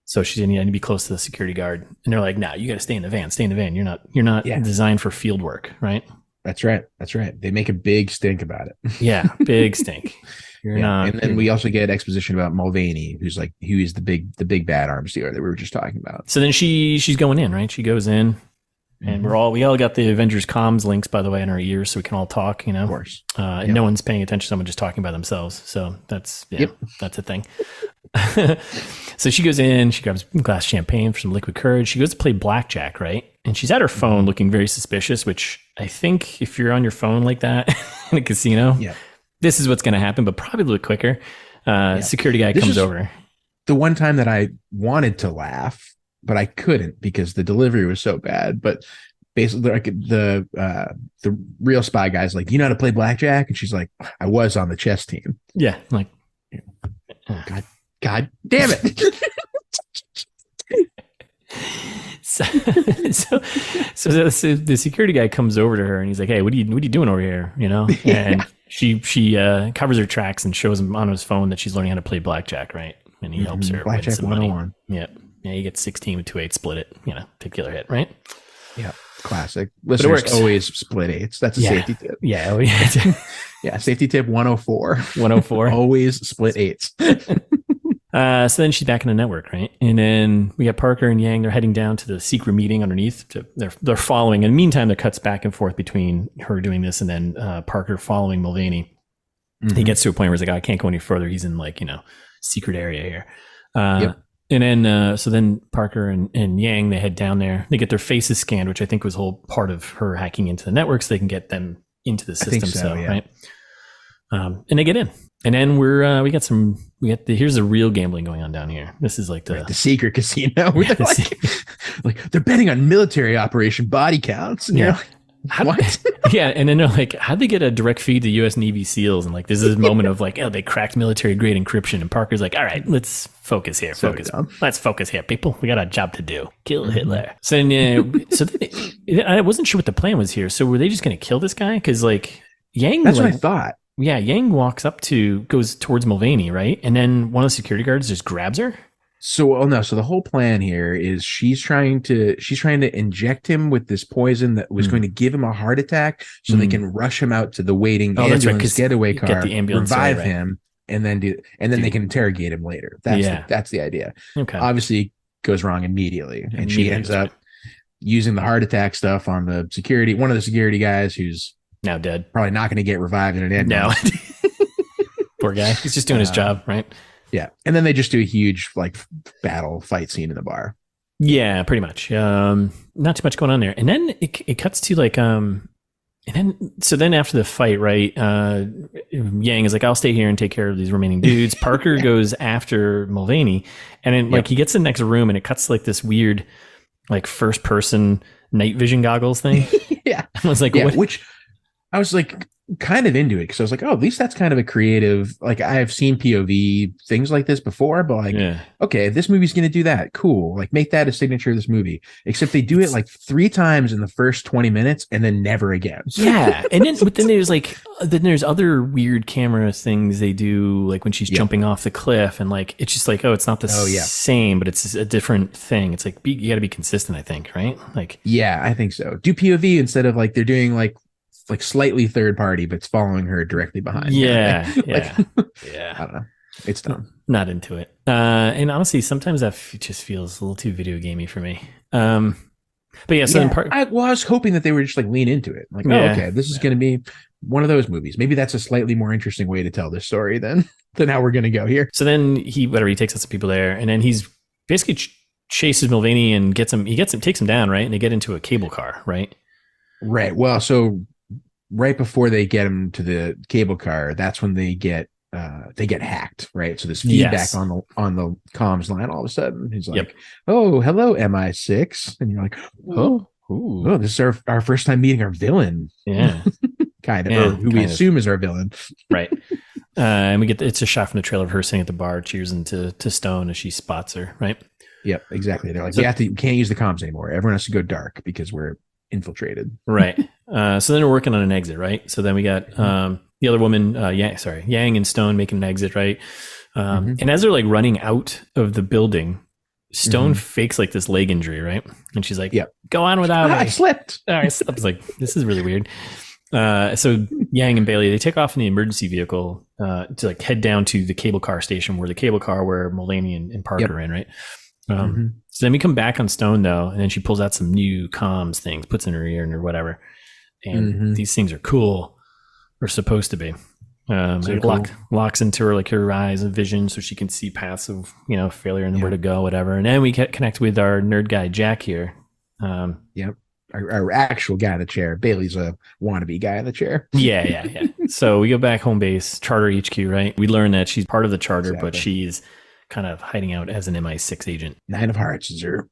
[SPEAKER 2] So she's I need to be close to the security guard. And they're like, you got to stay in the van. You're not designed for field work, right? That's right.
[SPEAKER 1] They make a big stink about it.
[SPEAKER 2] Yeah, big stink. You're not.
[SPEAKER 1] And then we also get exposition about Mulvaney, who is the big bad arms dealer that we were just talking about.
[SPEAKER 2] So then she's going in, right? She goes in, and we all got the Avengers comms links, by the way, in our ears, so we can all talk. Of
[SPEAKER 1] course.
[SPEAKER 2] And no one's paying attention to someone just talking by themselves. So that's a thing. So she goes in, she grabs a glass of champagne for some liquid courage. She goes to play blackjack, right? And she's at her phone looking very suspicious, which I think if you're on your phone like that in a casino, this is what's going to happen, but probably a little quicker. Security guy comes over.
[SPEAKER 1] The one time that I wanted to laugh, but I couldn't because the delivery was so bad. But basically, like the real spy guy's like, "You know how to play blackjack?" And she's like, "I was on the chess team."
[SPEAKER 2] Yeah, I'm like,
[SPEAKER 1] oh God damn it.
[SPEAKER 2] So the security guy comes over to her and he's like, "Hey, what are you doing over here?" You know, and she covers her tracks and shows him on his phone that she's learning how to play blackjack, right? And he helps her
[SPEAKER 1] blackjack
[SPEAKER 2] win some money.
[SPEAKER 1] 101.
[SPEAKER 2] Yeah, you get 16 with 2/8, split it. You know, take the other hit, right?
[SPEAKER 1] Yeah, classic. Listeners always split eights. That's a safety tip.
[SPEAKER 2] Yeah,
[SPEAKER 1] yeah. Safety tip 104.
[SPEAKER 2] 104.
[SPEAKER 1] Always split eights.
[SPEAKER 2] So then she's back in the network, right? And then we got Parker and Yang. They're heading down to the secret meeting underneath. They're following. In the meantime, there cuts back and forth between her doing this and then Parker following Mulvaney. He gets to a point where he's like, I can't go any further. He's in like, secret area here. And then, so then Parker and Yang, they head down there. They get their faces scanned, which I think was a whole part of her hacking into the network so they can get them into the system. Right? And they get in. And then here's the real gambling going on down here. This is like the
[SPEAKER 1] secret casino. Like they're betting on military operation body counts. And you're like, what?
[SPEAKER 2] Yeah. And then they're like, how'd they get a direct feed to U.S. Navy SEALs? And like, this is a moment of like, they cracked military grade encryption. And Parker's like, all right, let's focus here. Let's focus here, people. We got a job to do. Kill Hitler. So then, I wasn't sure what the plan was here. So were they just going to kill this guy? Because like Yang,
[SPEAKER 1] that's what I thought.
[SPEAKER 2] Yeah, Yang goes towards Mulvaney, right? And then one of the security guards just grabs her.
[SPEAKER 1] So the whole plan here is she's trying to inject him with this poison that was going to give him a heart attack so they can rush him out to the waiting ambulance getaway car,
[SPEAKER 2] get the ambulance,
[SPEAKER 1] revive him, and then they can interrogate him later. That's the idea. Okay. Obviously it goes wrong immediately. And she ends up using the heart attack stuff on one of the security guys who's
[SPEAKER 2] now dead.
[SPEAKER 1] Probably not going to get revived in an end.
[SPEAKER 2] No. Poor guy. He's just doing his job, right?
[SPEAKER 1] Yeah. And then they just do a huge like battle fight scene in the bar.
[SPEAKER 2] Yeah, pretty much. Not too much going on there. And then it cuts to like then after the fight, right? Yang is like, I'll stay here and take care of these remaining dudes. Parker goes after Mulvaney, and then like he gets in the next room and it cuts to, like this weird like first person night vision goggles thing.
[SPEAKER 1] Yeah.
[SPEAKER 2] I was like, what?
[SPEAKER 1] Which I was like kind of into it because I was like, oh, at least that's kind of a creative, like I have seen POV things like this before, but like, okay, this movie's going to do that. Cool. Like make that a signature of this movie, except they do it like 3 times in the first 20 minutes and then never again.
[SPEAKER 2] Yeah. And then, but then there's other weird camera things they do, like when she's jumping off the cliff and like, it's just like, oh, it's not the same, but it's a different thing. It's like, you got to be consistent, I think, right? Like,
[SPEAKER 1] yeah, I think so. Do POV instead of like, they're doing like slightly third party, but it's following her directly behind.
[SPEAKER 2] Yeah.
[SPEAKER 1] I don't know. It's dumb.
[SPEAKER 2] Not into it. And honestly, sometimes that just feels a little too video gamey for me. But yeah, so
[SPEAKER 1] I was hoping that they were just like lean into it. Like, okay, this is going to be one of those movies. Maybe that's a slightly more interesting way to tell this story than how we're going to go here.
[SPEAKER 2] So then he takes out some people there, and then he's basically chases Mulvaney and takes him down, right? And they get into a cable car, right? Right.
[SPEAKER 1] Well, so right before they get him to the cable car, that's when they get hacked, right? So this feedback on the comms line, all of a sudden he's like, oh, hello, MI6. And you're like, oh, this is our first time meeting our villain.
[SPEAKER 2] Yeah.
[SPEAKER 1] Kind of, or who we assume is our villain.
[SPEAKER 2] Right. And it's a shot from the trailer of her sitting at the bar, cheersing to Stone as she spots her, right?
[SPEAKER 1] Yep, exactly. They're like, we can't use the comms anymore. Everyone has to go dark because we're infiltrated.
[SPEAKER 2] Right. So then we're working on an exit, right? So then we got the other woman, Yang and Stone making an exit, right? And as they're like running out of the building, Stone fakes like this leg injury, right? And she's like, go on without me.
[SPEAKER 1] I slipped.
[SPEAKER 2] I was like, this is really weird. So Yang and Bailey, they take off in the emergency vehicle to like head down to the cable car station where Mulvaney and Parker are in, right? So then we come back on Stone though, and then she pulls out some new comms things, puts in her ear or whatever. And these things are cool, or supposed to be. It locks into her like her eyes and vision, so she can see paths of failure and where to go, whatever. And then we connect with our nerd guy Jack here.
[SPEAKER 1] Yep. Our actual guy in the chair. Bailey's a wannabe guy in the chair.
[SPEAKER 2] Yeah. So we go back home base, Charter HQ, right? We learn that she's part of the Charter, but she's kind of hiding out as an MI6 agent.
[SPEAKER 1] 9 of Hearts is her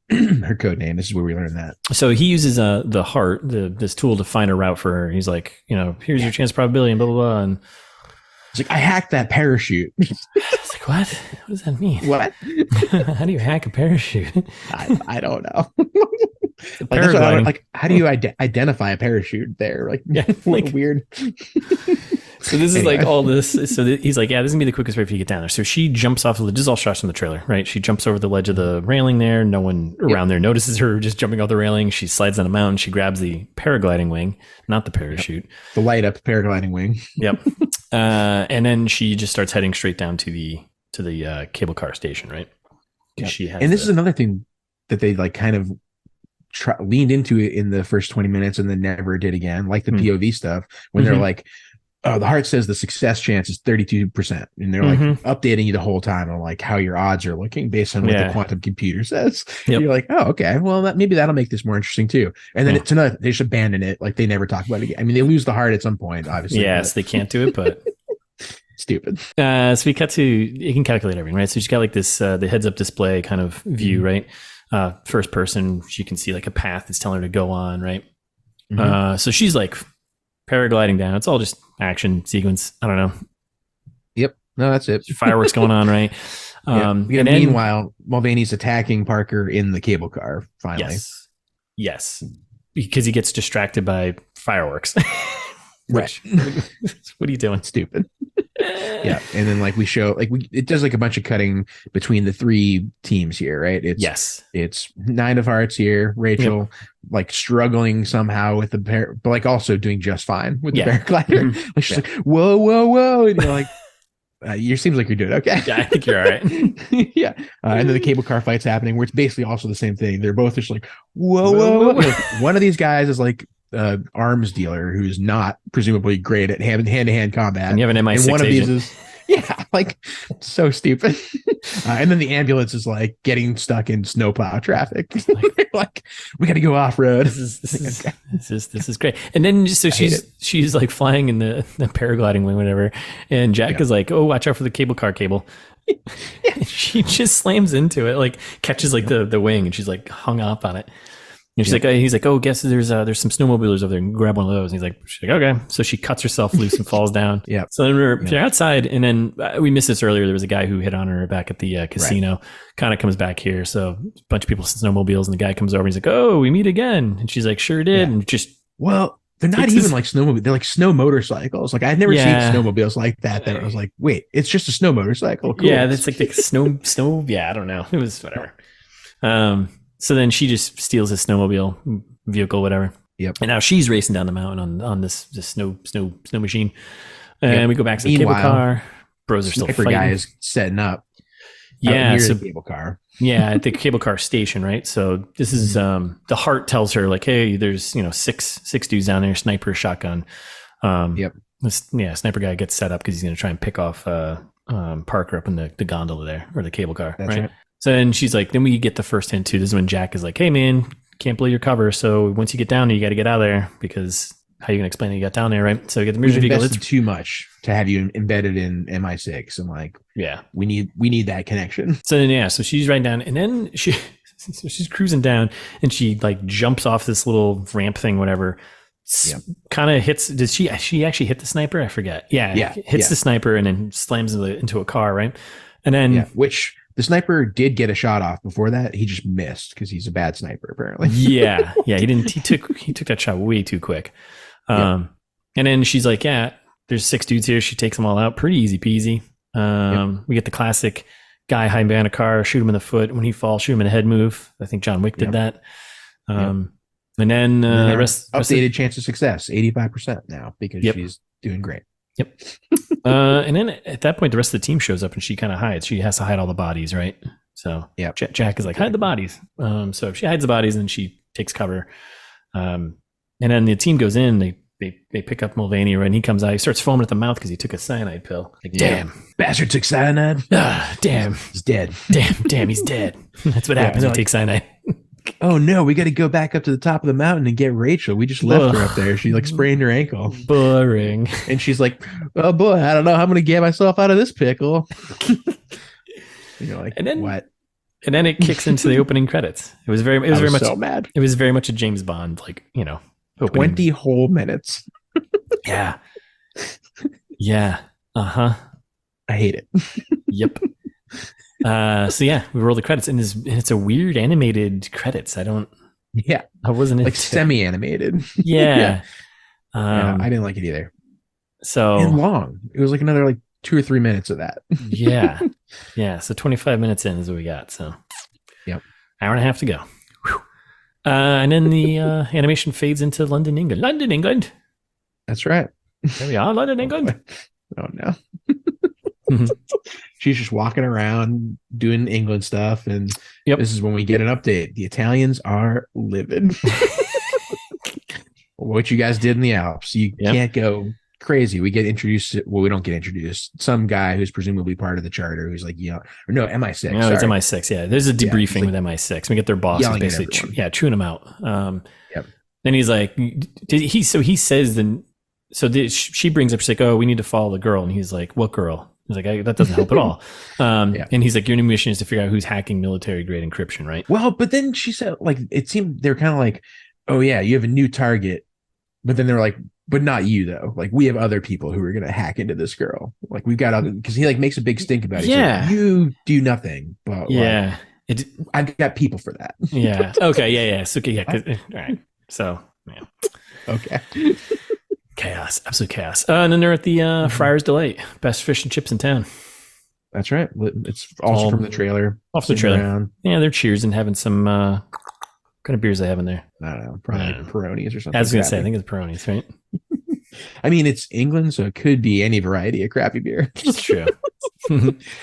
[SPEAKER 1] code name. This is where we learn that.
[SPEAKER 2] So he uses the heart, this tool to find a route for her. He's like, here's your chance probability and blah, blah, blah. And
[SPEAKER 1] it's like, I hacked that parachute.
[SPEAKER 2] It's like, what? What does that mean?
[SPEAKER 1] What?
[SPEAKER 2] How do you hack a parachute?
[SPEAKER 1] I don't know. Like, how do you identify a parachute there? Like, weird.
[SPEAKER 2] So this is like all this. So he's like, this is gonna be the quickest way for you to get down there. So she jumps off. This is all shots from the trailer, right? She jumps over the ledge of the railing there. No one around there notices her just jumping off the railing. She slides down a mountain. She grabs the paragliding wing, not the parachute.
[SPEAKER 1] The light up paragliding wing.
[SPEAKER 2] Yep. And then she just starts heading straight down to the cable car station, right?
[SPEAKER 1] Yep. This is another thing that they like kind of leaned into it in the first 20 minutes and then never did again, like the POV stuff when they're like, oh, the heart says the success chance is 32%. And they're like updating you the whole time on like how your odds are looking based on what the quantum computer says. Yep. You're like, oh, okay, well, maybe that'll make this more interesting too. And then it's another, they just abandon it. Like they never talk about it again. I mean, they lose the heart at some point, obviously.
[SPEAKER 2] Yes, they can't do it, but
[SPEAKER 1] stupid.
[SPEAKER 2] So we cut to, you can calculate everything, right? So she's got like this, the heads up display kind of view, right? First person, she can see like a path that's telling her to go on, right? So she's like paragliding down. It's all just action sequence. I don't know.
[SPEAKER 1] Yep. No, that's it.
[SPEAKER 2] Fireworks going on, right?
[SPEAKER 1] And meanwhile, Mulvaney's attacking Parker in the cable car, finally.
[SPEAKER 2] Yes. Because he gets distracted by fireworks.
[SPEAKER 1] Right.
[SPEAKER 2] What are you doing?
[SPEAKER 1] Stupid. Yeah. And then like we show it does like a bunch of cutting between the 3 teams here, right? It's 9 of Hearts here, Rachel like struggling somehow with the but like also doing just fine with the paraglider. Like she's like, whoa, and you're like, you seems like you're doing okay.
[SPEAKER 2] Yeah, I think you're all right.
[SPEAKER 1] Yeah. And then the cable car fight's happening where it's basically also the same thing. They're both just like, whoa. Like, one of these guys is like arms dealer who's not presumably great at hand-to-hand combat,
[SPEAKER 2] and you have an MI6
[SPEAKER 1] and one of
[SPEAKER 2] agent.
[SPEAKER 1] these is like so stupid. And then the ambulance is like getting stuck in snowplow traffic. Like we got to go off road.
[SPEAKER 2] This is great. And then she's like flying in the paragliding wing, whatever. And Jack is like, oh, watch out for the cable car cable. She just slams into it, like catches like the wing, and she's like hung up on it. And she's like, he's like, oh, guess there's some snowmobilers over there. And grab one of those. And she's like, okay. So she cuts herself loose and falls down.
[SPEAKER 1] Yeah.
[SPEAKER 2] So then we're outside, and then we missed this earlier. There was a guy who hit on her back at the casino. Kind of comes back here. So a bunch of people snowmobiles, and the guy comes over. And he's like, oh, we meet again. And she's like, sure did. And just
[SPEAKER 1] they're not even like snowmobiles. They're like snow motorcycles. Like I'd never seen snowmobiles like that. That I was like, wait, it's just a snow motorcycle. Cool.
[SPEAKER 2] Yeah, that's like the snow. Yeah, I don't know. It was whatever. So then she just steals his snowmobile vehicle, whatever.
[SPEAKER 1] Yep.
[SPEAKER 2] And now she's racing down the mountain on this snow machine. And we go back to the cable car. Bros are still fighting.
[SPEAKER 1] Guy is setting up.
[SPEAKER 2] Yeah.
[SPEAKER 1] So the cable car.
[SPEAKER 2] Yeah, at the cable car station, right? So this is the heart tells her like, hey, there's six dudes down there, sniper, shotgun. Sniper guy gets set up because he's going to try and pick off Parker up in the gondola there, or the cable car.
[SPEAKER 1] That's right.
[SPEAKER 2] So then she's like, then we get the first hint too. This is when Jack is like, hey man, can't blow your cover. So once you get down there, you got to get out of there, because how are you going to explain that you got down there, right? So we get the mission vehicle. It's
[SPEAKER 1] too much to have you embedded in MI6, and like, we need that connection.
[SPEAKER 2] So then, so she's riding down, and then she's cruising down, and she like jumps off this little ramp thing, whatever. Kind of hits. Does she actually hit the sniper? I forget. Hits the sniper and then slams into a car, right? And then
[SPEAKER 1] which the sniper did get a shot off before that. He just missed because he's a bad sniper, apparently.
[SPEAKER 2] He didn't. He took that shot way too quick. And then she's like, there's 6 dudes here. She takes them all out. Pretty easy peasy. We get the classic guy hiding behind a car, shoot him in the foot. When he falls, shoot him in the head move. I think John Wick did that. And then the rest
[SPEAKER 1] updated chance of success, 85% now, because she's doing great.
[SPEAKER 2] Yep. And then at that point, the rest of the team shows up, and she kind of hides. She has to hide all the bodies, right? So Jack is like, hide the bodies. So she hides the bodies, and she takes cover. And then the team goes in. They they pick up Mulvaney, right? And he comes out, he starts foaming at the mouth because he took a cyanide pill. Like, damn.
[SPEAKER 1] Bastard took cyanide.
[SPEAKER 2] Damn.
[SPEAKER 1] He's dead.
[SPEAKER 2] Damn, he's dead. That's what happens when you take cyanide.
[SPEAKER 1] Oh no, we got to go back up to the top of the mountain and get Rachel. We just left her up there. She like sprained her ankle.
[SPEAKER 2] Boring.
[SPEAKER 1] And she's like, oh boy, I don't know how I'm going to get myself out of this pickle. You're like, and then, what?
[SPEAKER 2] And then it kicks into the opening credits. It was very much
[SPEAKER 1] so mad.
[SPEAKER 2] It was very much a James Bond, like, opening.
[SPEAKER 1] 20 whole minutes.
[SPEAKER 2] Yeah. Yeah. Uh-huh.
[SPEAKER 1] I hate it.
[SPEAKER 2] Yep. So yeah, we roll the credits, and it's a weird animated credits. I wasn't
[SPEAKER 1] like semi-animated.
[SPEAKER 2] Yeah.
[SPEAKER 1] I didn't like it either.
[SPEAKER 2] So
[SPEAKER 1] and long. It was like another like 2 or 3 minutes of that.
[SPEAKER 2] Yeah. Yeah. So 25 minutes in is what we got. So
[SPEAKER 1] yep.
[SPEAKER 2] Hour and a half to go. And then the animation fades into London, England. London, England.
[SPEAKER 1] That's right.
[SPEAKER 2] There we are, London, England.
[SPEAKER 1] Oh no. She's just walking around doing England stuff, and this is when we get an update. The Italians are livid. What you guys did in the Alps, you can't go crazy. We get introduced. Well, we don't get introduced. Some guy who's presumably part of the charter, who's like, MI6.
[SPEAKER 2] No, it's MI6. Yeah, there's a debriefing with MI6. We get their boss basically, chewing them out. Then he's like, he says then. So she brings up, she's like, oh, we need to follow the girl. And he's like, what girl? He's like, that doesn't help at all. And he's like, your new mission is to figure out who's hacking military grade encryption, right?
[SPEAKER 1] Well, but then she said, like, it seemed they're kind of like, oh yeah, you have a new target. But then they're like, but not you though. Like, we have other people who are going to hack into this girl. Like, we've got other, because he like makes a big stink about it.
[SPEAKER 2] Yeah.
[SPEAKER 1] Like, you do nothing. But
[SPEAKER 2] yeah,
[SPEAKER 1] I've got people for that.
[SPEAKER 2] Yeah. Okay. Yeah. So, yeah. All right. So, yeah.
[SPEAKER 1] Okay.
[SPEAKER 2] Chaos, absolute chaos. And then they're at the Friar's Delight, best fish and chips in town.
[SPEAKER 1] That's right. It's also from the trailer.
[SPEAKER 2] Off the trailer. Around. Yeah, they're cheers and having some. What kind of beers they have in there?
[SPEAKER 1] I don't know. Probably Peronis or something.
[SPEAKER 2] I was going to say, I think it's Peronis, right?
[SPEAKER 1] I mean, it's England, so it could be any variety of crappy beer.
[SPEAKER 2] It's true.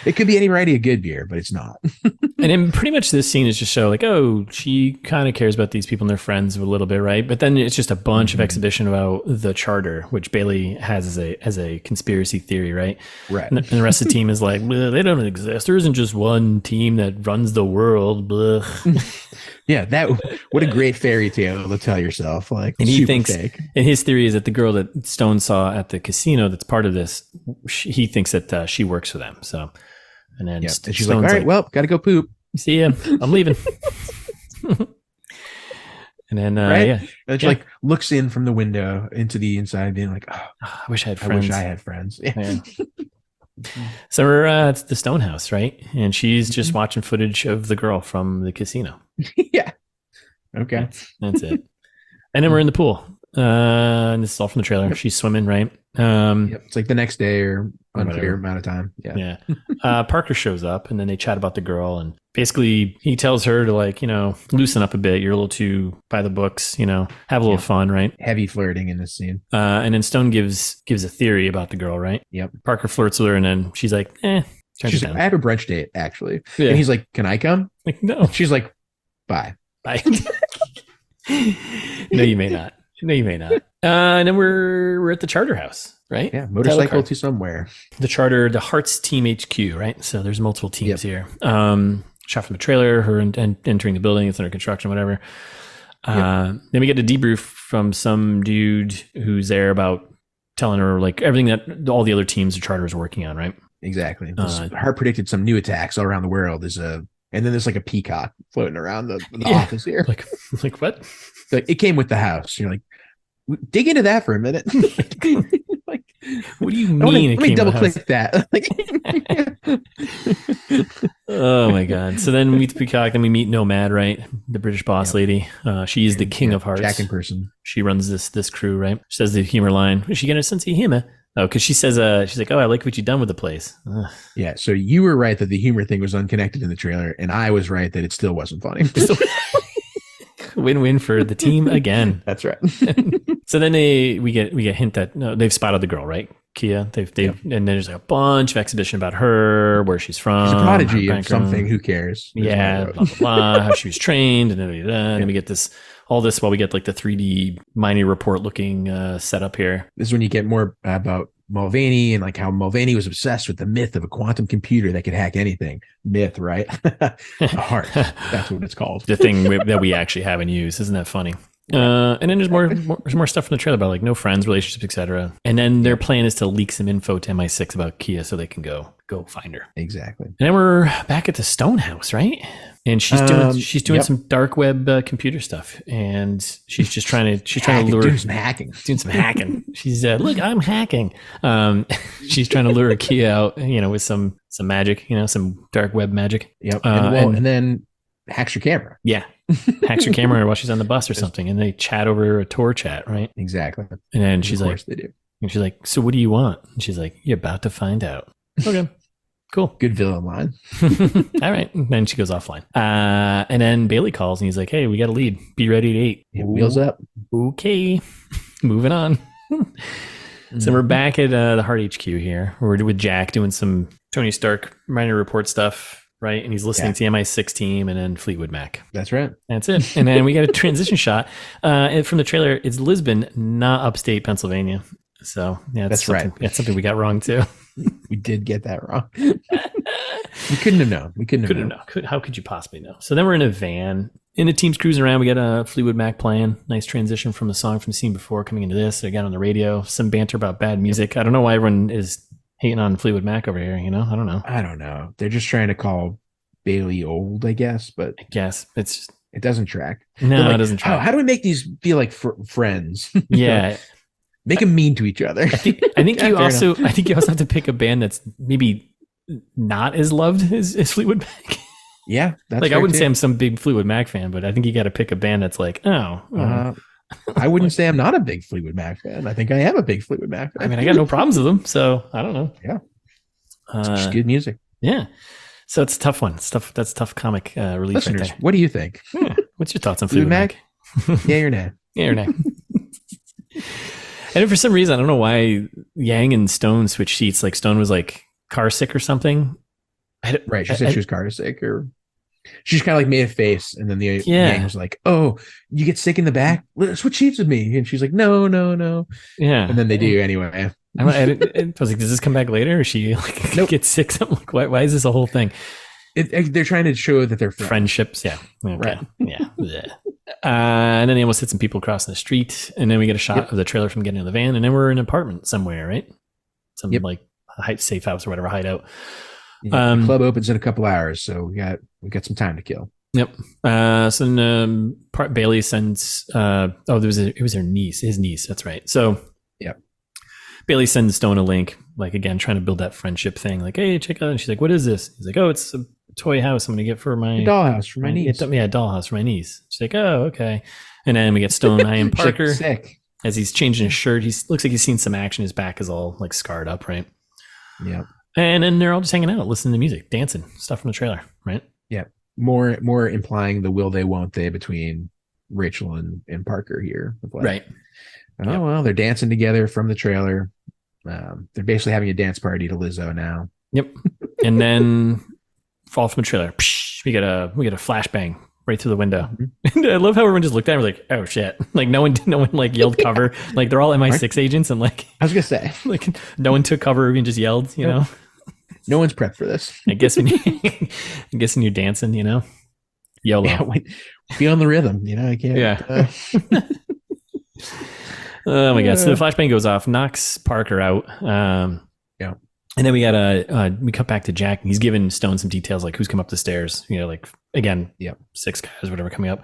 [SPEAKER 1] It could be any variety of good beer, but it's not.
[SPEAKER 2] And then pretty much this scene is just show like, oh, she kind of cares about these people and their friends a little bit, right? But then it's just a bunch of exhibition about the charter, which Bailey has as a conspiracy theory, right?
[SPEAKER 1] Right.
[SPEAKER 2] And the rest of the team is like, they don't exist. There isn't just one team that runs the world. Blah.
[SPEAKER 1] Yeah, what a great fairy tale to tell yourself. Like,
[SPEAKER 2] and he thinks, fake. And his theory is that the girl that Stone saw at the casino that's part of this, he thinks that she works for them. So, and then
[SPEAKER 1] and she's like, all right, well, gotta go poop.
[SPEAKER 2] See ya. I'm leaving. And then,
[SPEAKER 1] and she like looks in from the window into the inside, being like, oh,
[SPEAKER 2] I wish I had friends.
[SPEAKER 1] Yeah.
[SPEAKER 2] So we're at the Stone house, right? And she's just watching footage of the girl from the casino.
[SPEAKER 1] Yeah. Okay.
[SPEAKER 2] That's it. And then we're in the pool. And this is all from the trailer. She's swimming, right?
[SPEAKER 1] It's like the next day or unclear amount of time. Yeah.
[SPEAKER 2] Parker shows up and then they chat about the girl, and basically he tells her to like, loosen up a bit. You're a little too by the books, have a little fun, right?
[SPEAKER 1] Heavy flirting in this scene.
[SPEAKER 2] And then Stone gives a theory about the girl, right?
[SPEAKER 1] Yep.
[SPEAKER 2] Parker flirts with her and then she's like,
[SPEAKER 1] she's like, I have a brunch date actually. Yeah. And he's like, can I come?
[SPEAKER 2] Like, no.
[SPEAKER 1] She's like, bye.
[SPEAKER 2] No, you may not. And then we're at the charter house, right?
[SPEAKER 1] Yeah, motorcycle to somewhere.
[SPEAKER 2] The charter, the Hearts Team HQ, right? So there's multiple teams here. Shot from the trailer, her and entering the building, it's under construction, whatever. Then we get a debrief from some dude who's there about telling her like everything that all the other teams the charter is working on, right?
[SPEAKER 1] Exactly. Hart predicted some new attacks all around the world. And then there's like a peacock floating around the office here.
[SPEAKER 2] Like what?
[SPEAKER 1] Like, it came with the house. You're like, dig into that for a minute.
[SPEAKER 2] Like, what do you mean?
[SPEAKER 1] Let me double click that.
[SPEAKER 2] Oh my god! So then we meet the peacock. Then we meet Nomad, right? The British boss lady. She is the king of hearts.
[SPEAKER 1] Jack in person.
[SPEAKER 2] She runs this crew, right? She says the humor line. Is she getting a sense of humor? Oh, because she says, she's like, oh, I like what you've done with the place. Ugh.
[SPEAKER 1] Yeah. So you were right that the humor thing was unconnected in the trailer, and I was right that it still wasn't funny.
[SPEAKER 2] Win-win for the team again.
[SPEAKER 1] That's right.
[SPEAKER 2] So then we get hint that they've spotted the girl, right? Kia. They've and then there's like a bunch of exhibition about her, where she's from.
[SPEAKER 1] She's a prodigy of something. Who cares?
[SPEAKER 2] Yeah, blah, blah, blah, how she was trained, and we get all this while we get like the 3D mining report looking setup here.
[SPEAKER 1] This is when you get more about Mulvaney and like how Mulvaney was obsessed with the myth of a quantum computer that could hack anything. Myth, right? Heart. That's what it's called.
[SPEAKER 2] The thing that we actually have in use. Isn't that funny? And then there's more stuff from the trailer about like no friends, relationships, etc. And then their plan is to leak some info to MI6 about Kia so they can go find her.
[SPEAKER 1] Exactly.
[SPEAKER 2] And then we're back at the Stone House, right? And she's doing some dark web computer stuff, and she's just trying to lure
[SPEAKER 1] doing some hacking.
[SPEAKER 2] She's look, I'm hacking. She's trying to lure Kia out, with some magic, some dark web magic.
[SPEAKER 1] Yep. And then hacks your camera.
[SPEAKER 2] Yeah. Hacks her camera while she's on the bus or something, and they chat over a tour chat, right?
[SPEAKER 1] Exactly.
[SPEAKER 2] And then she's like,
[SPEAKER 1] they do.
[SPEAKER 2] And she's like, so what do you want? And she's like, you're about to find out. Okay, cool.
[SPEAKER 1] Good villain line.
[SPEAKER 2] All right. And then she goes offline. And then Bailey calls and he's like, hey, we got a lead. Be ready at 8.
[SPEAKER 1] Wheels up.
[SPEAKER 2] Okay. Moving on. So we're back at the Heart HQ here. We're with Jack doing some Tony Stark minor report stuff. Right. And he's listening to the MI6 team and then Fleetwood Mac.
[SPEAKER 1] That's right.
[SPEAKER 2] That's it. And then we got a transition shot. And from the trailer, it's Lisbon, not upstate Pennsylvania. So yeah, that's right. That's something we got wrong too.
[SPEAKER 1] We did get that wrong. We couldn't have known.
[SPEAKER 2] How could you possibly know? So then we're in a van. And the team's cruising around. We got a Fleetwood Mac playing. Nice transition from the song from the scene before coming into this. They got on the radio. Some banter about bad music. I don't know why everyone is hating on Fleetwood Mac over here, I don't know. They're just trying to call Bailey old, I guess, but I guess it
[SPEAKER 1] doesn't track.
[SPEAKER 2] No, it doesn't track.
[SPEAKER 1] How do we make these feel like friends?
[SPEAKER 2] Yeah.
[SPEAKER 1] Make them mean to each other.
[SPEAKER 2] I think you also have to pick a band that's maybe not as loved as Fleetwood Mac.
[SPEAKER 1] Yeah. That's
[SPEAKER 2] like I wouldn't say I'm some big Fleetwood Mac fan, but I think you got to pick a band that's like,
[SPEAKER 1] I wouldn't say I'm not a big Fleetwood Mac fan. I think I am a big Fleetwood Mac fan.
[SPEAKER 2] I mean, I got no problems with them, so I don't know.
[SPEAKER 1] Yeah. It's just good music.
[SPEAKER 2] Yeah. So it's a tough one. That's tough comic release.
[SPEAKER 1] Listeners,
[SPEAKER 2] right there.
[SPEAKER 1] What do you think?
[SPEAKER 2] What's your thoughts on Fleetwood Mac?
[SPEAKER 1] Yeah or nay?
[SPEAKER 2] Yeah or nay? And for some reason, I don't know why Yang and Stone switched seats. Like Stone was like car sick or something.
[SPEAKER 1] Right. She said she was car sick, or she just kind of like made a face, and then the Yang was like, "Oh, you get sick in the back? Switch seats with me." And she's like, "No."
[SPEAKER 2] Yeah.
[SPEAKER 1] And then they do anyway.
[SPEAKER 2] I was like, "Does this come back later?" Or she like gets sick? So I'm like, why is this a whole thing?
[SPEAKER 1] They're trying to show that they're
[SPEAKER 2] friendships. Yeah. Okay.
[SPEAKER 1] Right.
[SPEAKER 2] Yeah. And then they almost hit some people crossing the street, and then we get a shot of the trailer from getting in the van, and then we're in an apartment somewhere, right? Some like a safe house or whatever hideout.
[SPEAKER 1] Yeah, the club opens in a couple hours, so we got some time to kill.
[SPEAKER 2] Yep. So then, Bailey sends. It was his niece. That's right. So
[SPEAKER 1] yeah,
[SPEAKER 2] Bailey sends Stone a link, like again trying to build that friendship thing. Like, hey, check out. And she's like, "What is this?" He's like, "Oh, it's a toy house I'm gonna get for my
[SPEAKER 1] dollhouse for my niece."
[SPEAKER 2] Yeah, dollhouse for my niece. She's like, "Oh, okay." And then we get Stone eyeing Parker
[SPEAKER 1] sick
[SPEAKER 2] as he's changing his shirt. He looks like he's seen some action. His back is all like scarred up, right?
[SPEAKER 1] Yeah.
[SPEAKER 2] And then they're all just hanging out, listening to music, dancing, stuff from the trailer, right?
[SPEAKER 1] Yeah. More implying the will they, won't they between Rachel and Parker here.
[SPEAKER 2] Right.
[SPEAKER 1] Oh, well, they're dancing together from the trailer. They're basically having a dance party to Lizzo now.
[SPEAKER 2] Yep. And then fall from the trailer. We get a flashbang right through the window. Mm-hmm. I love how everyone just looked at it and was like, oh shit. Like no one like yelled cover. Like they're all MI6 agents, and like
[SPEAKER 1] I was gonna say,
[SPEAKER 2] like no one took cover and just yelled, you know.
[SPEAKER 1] No one's prepped for this.
[SPEAKER 2] I'm guessing you're dancing, you know. YOLO.
[SPEAKER 1] Yeah, be on the rhythm, you know. I can't.
[SPEAKER 2] Yeah. Oh my god! So the flashbang goes off, knocks Parker out.
[SPEAKER 1] Yeah.
[SPEAKER 2] And then we cut back to Jack, and he's giving Stone some details, like who's come up the stairs. You know, like again, 6 guys, whatever, coming up.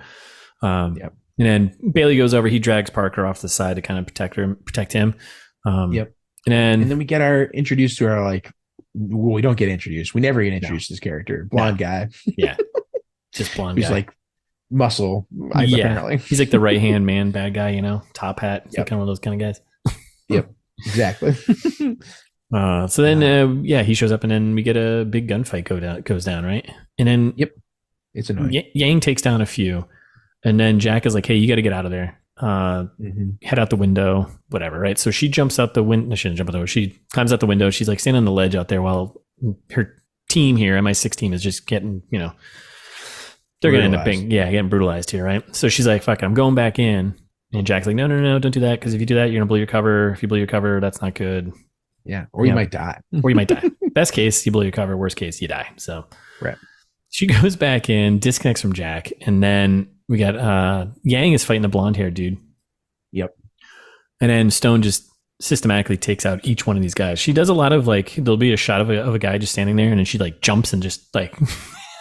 [SPEAKER 2] And then Bailey goes over. He drags Parker off the side to kind of protect him.
[SPEAKER 1] And then we get introduced to our like. Well, we don't get introduced. We never get introduced to this character. Blonde guy.
[SPEAKER 2] Yeah. Just blonde
[SPEAKER 1] guy. He's like muscle. Apparently.
[SPEAKER 2] He's like the right hand man, bad guy, you know, top hat. He's like kind of one of those kind of guys.
[SPEAKER 1] Yep. Exactly.
[SPEAKER 2] So then, he shows up, and then we get a big gunfight goes down, right? And then,
[SPEAKER 1] it's annoying.
[SPEAKER 2] Yang takes down a few, and then Jack is like, "Hey, you got to get out of there." head out the window, whatever, right? So she jumps out the window. She didn't jump out the window. She climbs out the window. She's like standing on the ledge out there while her team here, MI6 team, is just getting, they're going to end up getting brutalized here, right? So she's like, fuck it, I'm going back in. And Jack's like, no, don't do that. Because if you do that, you're going to blow your cover. If you blow your cover, that's not good.
[SPEAKER 1] Yeah. Or you might die.
[SPEAKER 2] Or you might die. Best case, you blow your cover. Worst case, you die. So
[SPEAKER 1] right.
[SPEAKER 2] She goes back in, disconnects from Jack. And then we got Yang is fighting the blonde haired dude.
[SPEAKER 1] Yep.
[SPEAKER 2] And then Stone just systematically takes out each one of these guys. She does a lot of like, there'll be a shot of a guy just standing there, and then she like jumps and just like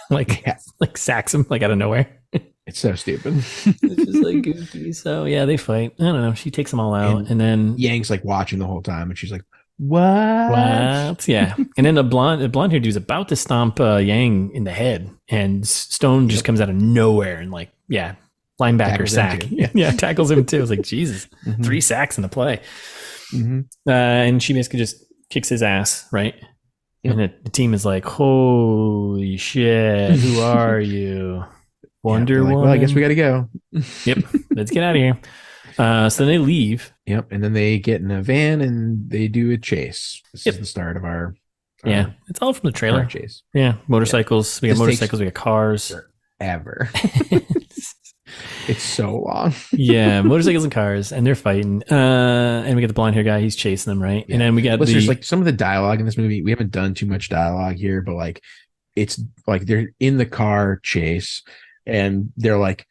[SPEAKER 2] like sacks him like out of nowhere.
[SPEAKER 1] It's so stupid.
[SPEAKER 2] It's just like goofy. So yeah, they fight. I don't know. She takes them all out, and then
[SPEAKER 1] Yang's like watching the whole time, and she's like, "What?"
[SPEAKER 2] Yeah. And then the blonde hair dude's about to stomp Yang in the head, and Stone just comes out of nowhere and like, linebacker
[SPEAKER 1] tackles
[SPEAKER 2] sack. Yeah, tackles him too. It's like, Jesus, 3 sacks in the play. And she basically just kicks his ass, right? Yep. And the team is like, holy shit, who are you? Wonder Woman.
[SPEAKER 1] Well, I guess we got to go.
[SPEAKER 2] Yep, let's get out of here. So then they leave.
[SPEAKER 1] Yep, and then they get in a van and they do a chase. This is the start of our
[SPEAKER 2] it's all from the trailer.
[SPEAKER 1] Chase.
[SPEAKER 2] Yeah, motorcycles. We got motorcycles. We got cars.
[SPEAKER 1] Forever. It's so long.
[SPEAKER 2] Yeah, motorcycles and cars, and they're fighting. And we got the blonde hair guy. He's chasing them, right? Yeah. And then we got
[SPEAKER 1] there's like some of the dialogue in this movie. We haven't done too much dialogue here, but like it's like they're in the car chase, and they're like,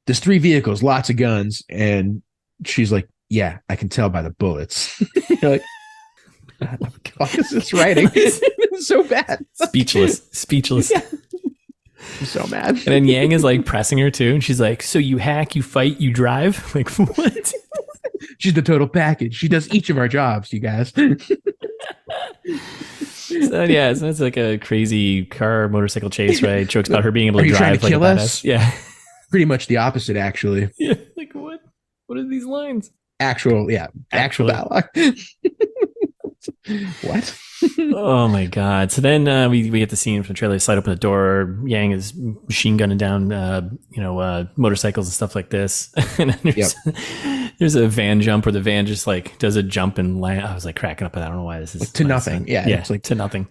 [SPEAKER 1] "There's 3 vehicles, lots of guns," and she's like, "Yeah, I can tell by the bullets." You're like, "What is this writing?" It's so bad.
[SPEAKER 2] Speechless. Yeah.
[SPEAKER 1] I'm so mad.
[SPEAKER 2] And then Yang is like pressing her too, and she's like, "So you hack, you fight, you drive?" Like, what?
[SPEAKER 1] She's the total package. She does each of our jobs, you guys.
[SPEAKER 2] So it's like a crazy car motorcycle chase, right? Jokes about her being able to drive like a badass. Yeah.
[SPEAKER 1] Pretty much the opposite, actually.
[SPEAKER 2] Yeah. Like what? What are these lines?
[SPEAKER 1] Actual dialogue. What?
[SPEAKER 2] Oh my god! So then we get the scene from the trailer. They slide open the door. Yang is machine gunning down, motorcycles and stuff like this. And then there's a van jump where the van just like does a jump and land. I was like cracking up. I don't know why this is
[SPEAKER 1] to nothing. Yeah,
[SPEAKER 2] it's like to nothing.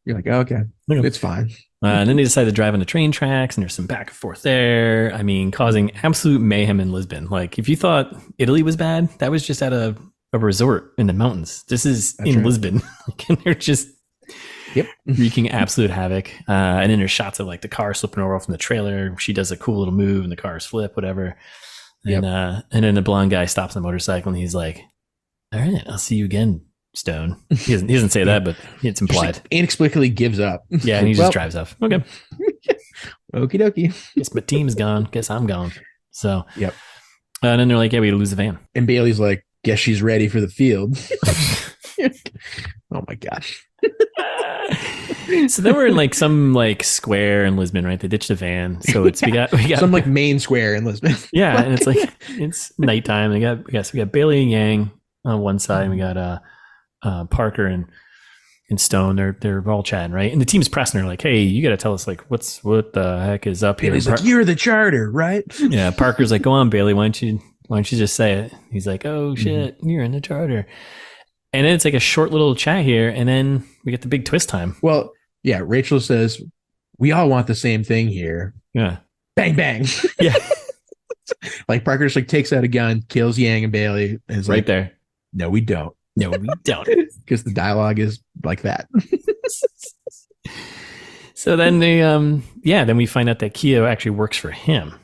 [SPEAKER 1] You're like, okay, it's fine.
[SPEAKER 2] And then they decide to drive on the train tracks, and there's some back and forth there. I mean, causing absolute mayhem in Lisbon. Like, if you thought Italy was bad, that was just at a resort in the mountains. This is in Lisbon. And they're just wreaking absolute havoc. And then there's shots of like the car slipping over from the trailer. She does a cool little move and the cars flip, whatever. And then the blonde guy stops the motorcycle and he's like, "All right, I'll see you again, Stone." He doesn't say that, but it's implied.
[SPEAKER 1] Like inexplicably gives up.
[SPEAKER 2] Yeah, and he just drives off. Okay.
[SPEAKER 1] Okie dokie.
[SPEAKER 2] Guess my team's gone. Guess I'm gone. So and then they're like, "Yeah, we gotta lose the van."
[SPEAKER 1] And Bailey's like, "Guess she's ready for the field." Oh my gosh.
[SPEAKER 2] So then we're in like some like square in Lisbon, right? They ditched the van. So it's we got
[SPEAKER 1] some like main square in Lisbon.
[SPEAKER 2] Yeah, and it's like it's nighttime. We got Bailey and Yang on one side, and we got Parker and Stone. They're all chatting, right? And the team's pressing her like, "Hey, you got to tell us like what the heck is up here?"
[SPEAKER 1] Bailey's like, "You're the charter, right?"
[SPEAKER 2] Yeah, Parker's like, "Go on, Bailey. Why don't you just say it?" He's like, "Oh shit, you're in the charter." And then it's like a short little chat here, and then we get the big twist time.
[SPEAKER 1] Well, yeah, Rachel says, "We all want the same thing here."
[SPEAKER 2] Yeah.
[SPEAKER 1] Bang bang.
[SPEAKER 2] Yeah.
[SPEAKER 1] Like Parker just like takes out a gun, kills Yang and Bailey, and is
[SPEAKER 2] right
[SPEAKER 1] like,
[SPEAKER 2] there.
[SPEAKER 1] "No, we don't."
[SPEAKER 2] No, we don't.
[SPEAKER 1] Because the dialogue is like that.
[SPEAKER 2] So then then we find out that Keo actually works for him.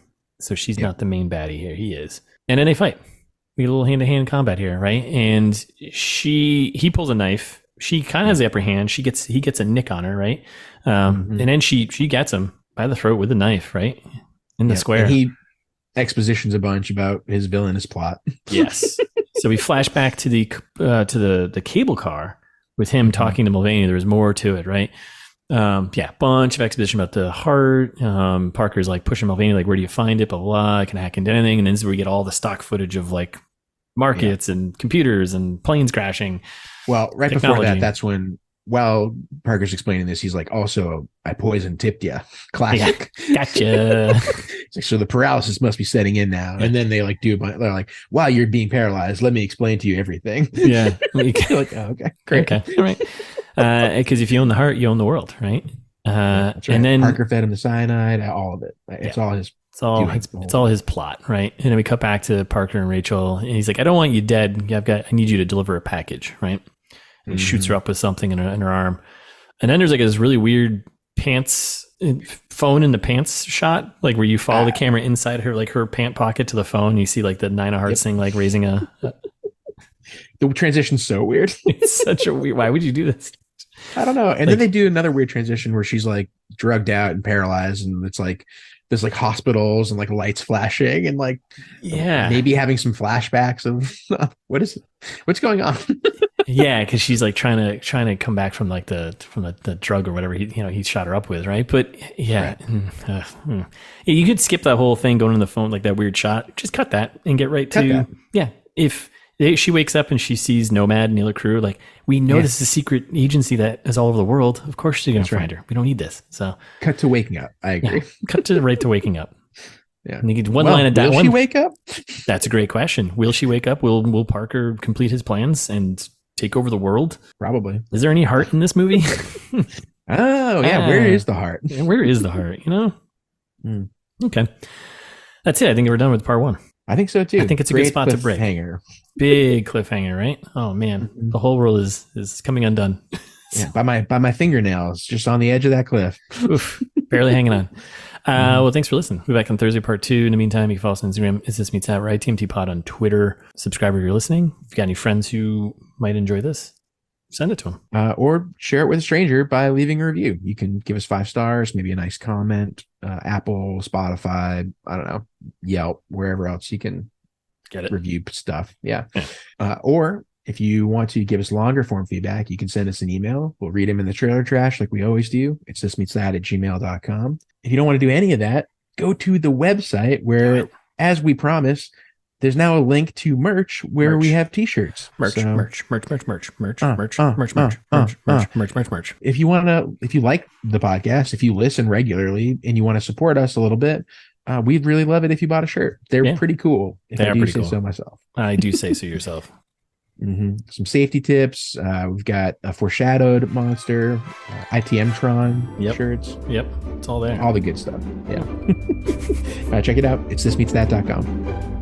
[SPEAKER 2] So she's not the main baddie here. He is. And then they fight. We get a little hand-to-hand combat here, right? And he pulls a knife. She kind of has the upper hand. He gets a nick on her, right? And then she gets him by the throat with a knife, right? In the square.
[SPEAKER 1] And he expositions a bunch about his villainous plot.
[SPEAKER 2] Yes. So we flash back to the cable car with him talking to Mulvaney. There was more to it, right? Bunch of exposition about the heart. Parker's like pushing Mulvaney, like, "Where do you find it? Blah, blah, blah. I can hack into anything." And then this is where we get all the stock footage of like markets and computers and planes crashing.
[SPEAKER 1] Well, right before that, that's when while Parker's explaining this, he's like, also, I poison tipped ya. Classic.
[SPEAKER 2] Yeah, gotcha.
[SPEAKER 1] So the paralysis must be setting in now. And then they like they're like, while you're being paralyzed, let me explain to you everything.
[SPEAKER 2] Yeah.
[SPEAKER 1] You're like, oh, okay, great.
[SPEAKER 2] Okay. All right. Because if you own the heart, you own the world, right?
[SPEAKER 1] That's right.
[SPEAKER 2] And then
[SPEAKER 1] Parker fed him the cyanide, all of it. It's all his.
[SPEAKER 2] It's all his plot, right? And then we cut back to Parker and Rachel, and he's like, "I don't want you dead. I need you to deliver a package, right?" And he shoots her up with something in her arm, and then there's like this really weird phone in the pants shot, like where you follow the camera inside her pant pocket to the phone. And you see like the Nine of Hearts thing, like raising a.
[SPEAKER 1] The transition's so weird.
[SPEAKER 2] It's such a weird. Why would you do this?
[SPEAKER 1] I don't know. And then they do another weird transition where she's like drugged out and paralyzed, and it's like there's like hospitals and like lights flashing and like maybe having some flashbacks of what's going on.
[SPEAKER 2] Yeah, because she's like trying to come back from like the drug or whatever he shot her up with, right? But yeah, right. You could skip that whole thing going on the phone, like that weird shot. Just cut that and get right to if she wakes up and she sees Nomad and the other crew, like we know this is a secret agency that is all over the world. Of course she's gonna find her. We don't need this. So
[SPEAKER 1] cut to waking up. I agree.
[SPEAKER 2] Cut to right to waking up.
[SPEAKER 1] Yeah.
[SPEAKER 2] And you get one line of dialogue.
[SPEAKER 1] Will she wake up?
[SPEAKER 2] That's a great question. Will she wake up? Will Parker complete his plans and take over the world?
[SPEAKER 1] Probably.
[SPEAKER 2] Is there any heart in this movie?
[SPEAKER 1] Oh yeah. Where is the heart?
[SPEAKER 2] Where is the heart? Okay. That's it. I think we're done with part 1.
[SPEAKER 1] I think so too.
[SPEAKER 2] I think it's a good spot to break. Big cliffhanger, right? Oh man, the whole world is coming undone.
[SPEAKER 1] Yeah, by my fingernails, just on the edge of that cliff.
[SPEAKER 2] Oof, barely hanging on. Well, thanks for listening. We'll be back on Thursday, part 2. In the meantime, you can follow us on Instagram. Is this meets that right? ITMT Pod on Twitter. Subscribe if you're listening. If you got any friends who might enjoy this, send it to them.
[SPEAKER 1] Or share it with a stranger by leaving a review. You can give us 5 stars, maybe a nice comment. Apple, Spotify, I don't know, Yelp, wherever else you can
[SPEAKER 2] get it.
[SPEAKER 1] Review stuff. Yeah. Or if you want to give us longer form feedback, you can send us an email. We'll read them in the trailer trash like we always do. It's thismeetsthat@gmail.com. If you don't want to do any of that, go to the website where, as we promised, there's now a link to merch where we have t-shirts.
[SPEAKER 2] Merch. If you
[SPEAKER 1] like the podcast, if you listen regularly and you want to support us a little bit, we'd really love it if you bought a shirt. They're pretty cool. If I do say so myself.
[SPEAKER 2] I do say so yourself.
[SPEAKER 1] Some safety tips. We've got a foreshadowed monster, ITM shirts.
[SPEAKER 2] Yep. It's all there.
[SPEAKER 1] All the good stuff. Yeah. Check it out. It's thismeetsthat.com.